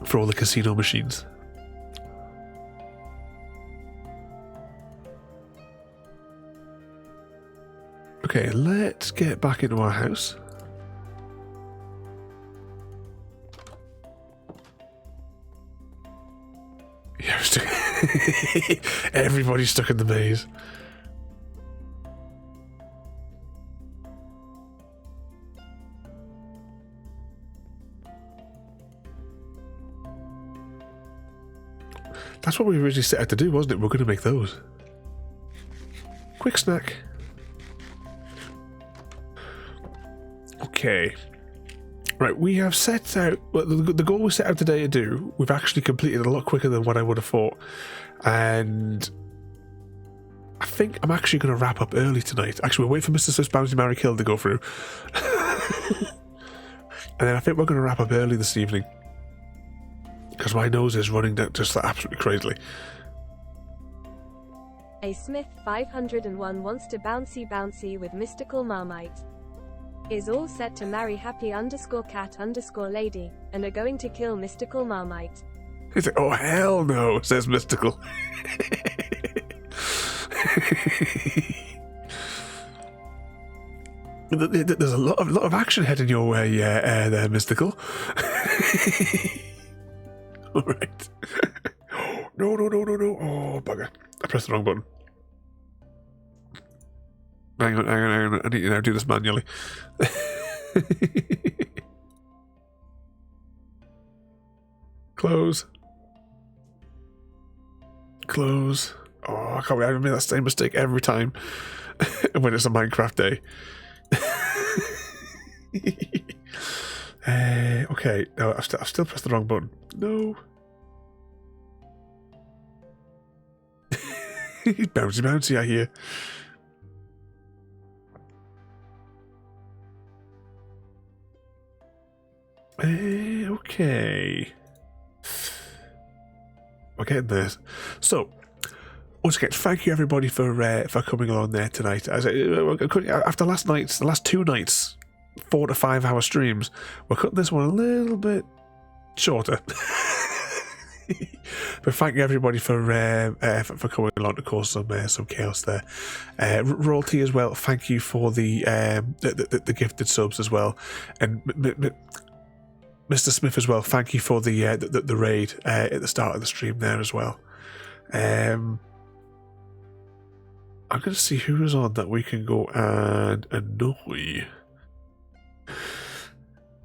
for all the casino machines. Okay, let's get back into our house. Yeah, everybody's stuck in the maze. That's what we originally set out to do, wasn't it? We're going to make those. Quick snack. Okay. Right, we have set out... Well, the goal we set out today to do, we've actually completed a lot quicker than what I would have thought. And I think I'm actually going to wrap up early tonight. Actually, we'll wait for Mr. Swift's Bounty Marry Kill to go through. And then I think we're going to wrap up early this evening. Because my nose is running down just absolutely crazily. A Smith 501 wants to bouncy with mystical Marmite. Is all set to marry happy_cat_lady, and are going to kill mystical Marmite. He's like, oh hell no, says Mystical. There's a lot of action heading your way there, Mystical. Alright. No. Oh, bugger. I pressed the wrong button. Hang on. I need to now do this manually. Close. Oh, I can't believe I made that same mistake every time when it's a Minecraft day. Okay, no, I've still pressed the wrong button. No. bouncy, I hear. Okay. We're getting there. So, once again, thank you everybody for coming along there tonight. After last night's, the last 2 nights, 4 to 5 hour streams, we're cutting this one a little bit shorter. But thank you everybody for coming along to cause some chaos there. Royalty as well. Thank you for the gifted subs as well, and Mr. Smith as well. Thank you for the raid at the start of the stream there as well. I'm going to see who is on that we can go and annoy.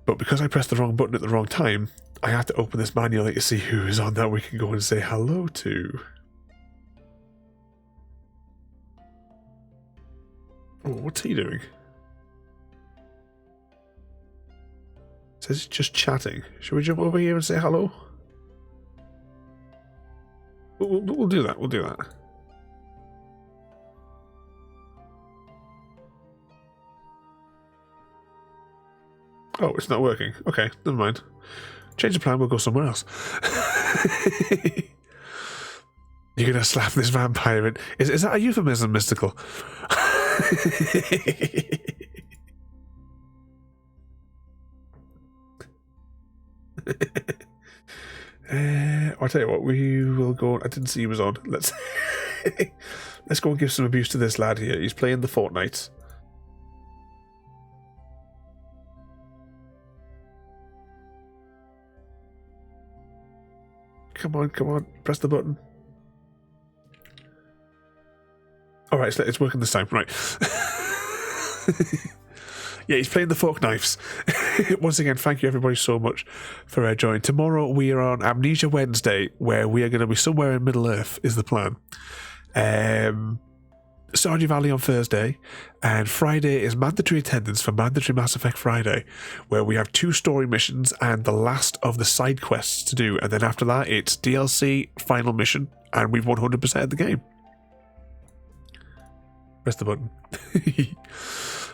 But because I pressed the wrong button at the wrong time, I have to open this manually to see who is on that we can go and say hello to. Oh, what's he doing? It says he's just chatting. Should we jump over here and say hello? We'll do that. We'll do that. Oh, it's not working. Okay, never mind. Change the plan, we'll go somewhere else. You're going to slap this vampire in. Is that a euphemism, Mystical? I'll tell you what, we will go... I didn't see he was on. Let's go and give some abuse to this lad here. He's playing the Fortnite. Come on, press the button. Alright, it's working this time, right. Yeah, he's playing the fork knives. Once again, thank you everybody so much for joining. Tomorrow we are on Amnesia Wednesday, where we are going to be somewhere in Middle Earth, is the plan. Stardew Valley on Thursday, and Friday is mandatory attendance for Mandatory Mass Effect Friday, where we have 2 story missions and the last of the side quests to do, and then after that it's DLC, final mission, and we've 100%ed the game. Press the button.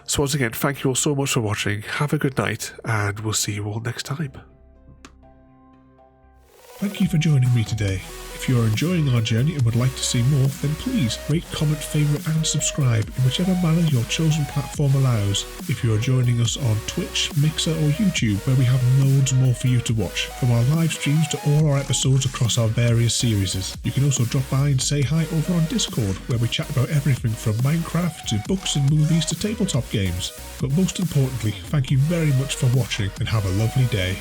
So once again, thank you all so much for watching, have a good night, and we'll see you all next time. Thank you for joining me today. If you are enjoying our journey and would like to see more, then please rate, comment, favourite and subscribe in whichever manner your chosen platform allows. If you are joining us on Twitch, Mixer or YouTube, where we have loads more for you to watch, from our live streams to all our episodes across our various series. You can also drop by and say hi over on Discord, where we chat about everything from Minecraft to books and movies to tabletop games. But most importantly, thank you very much for watching and have a lovely day.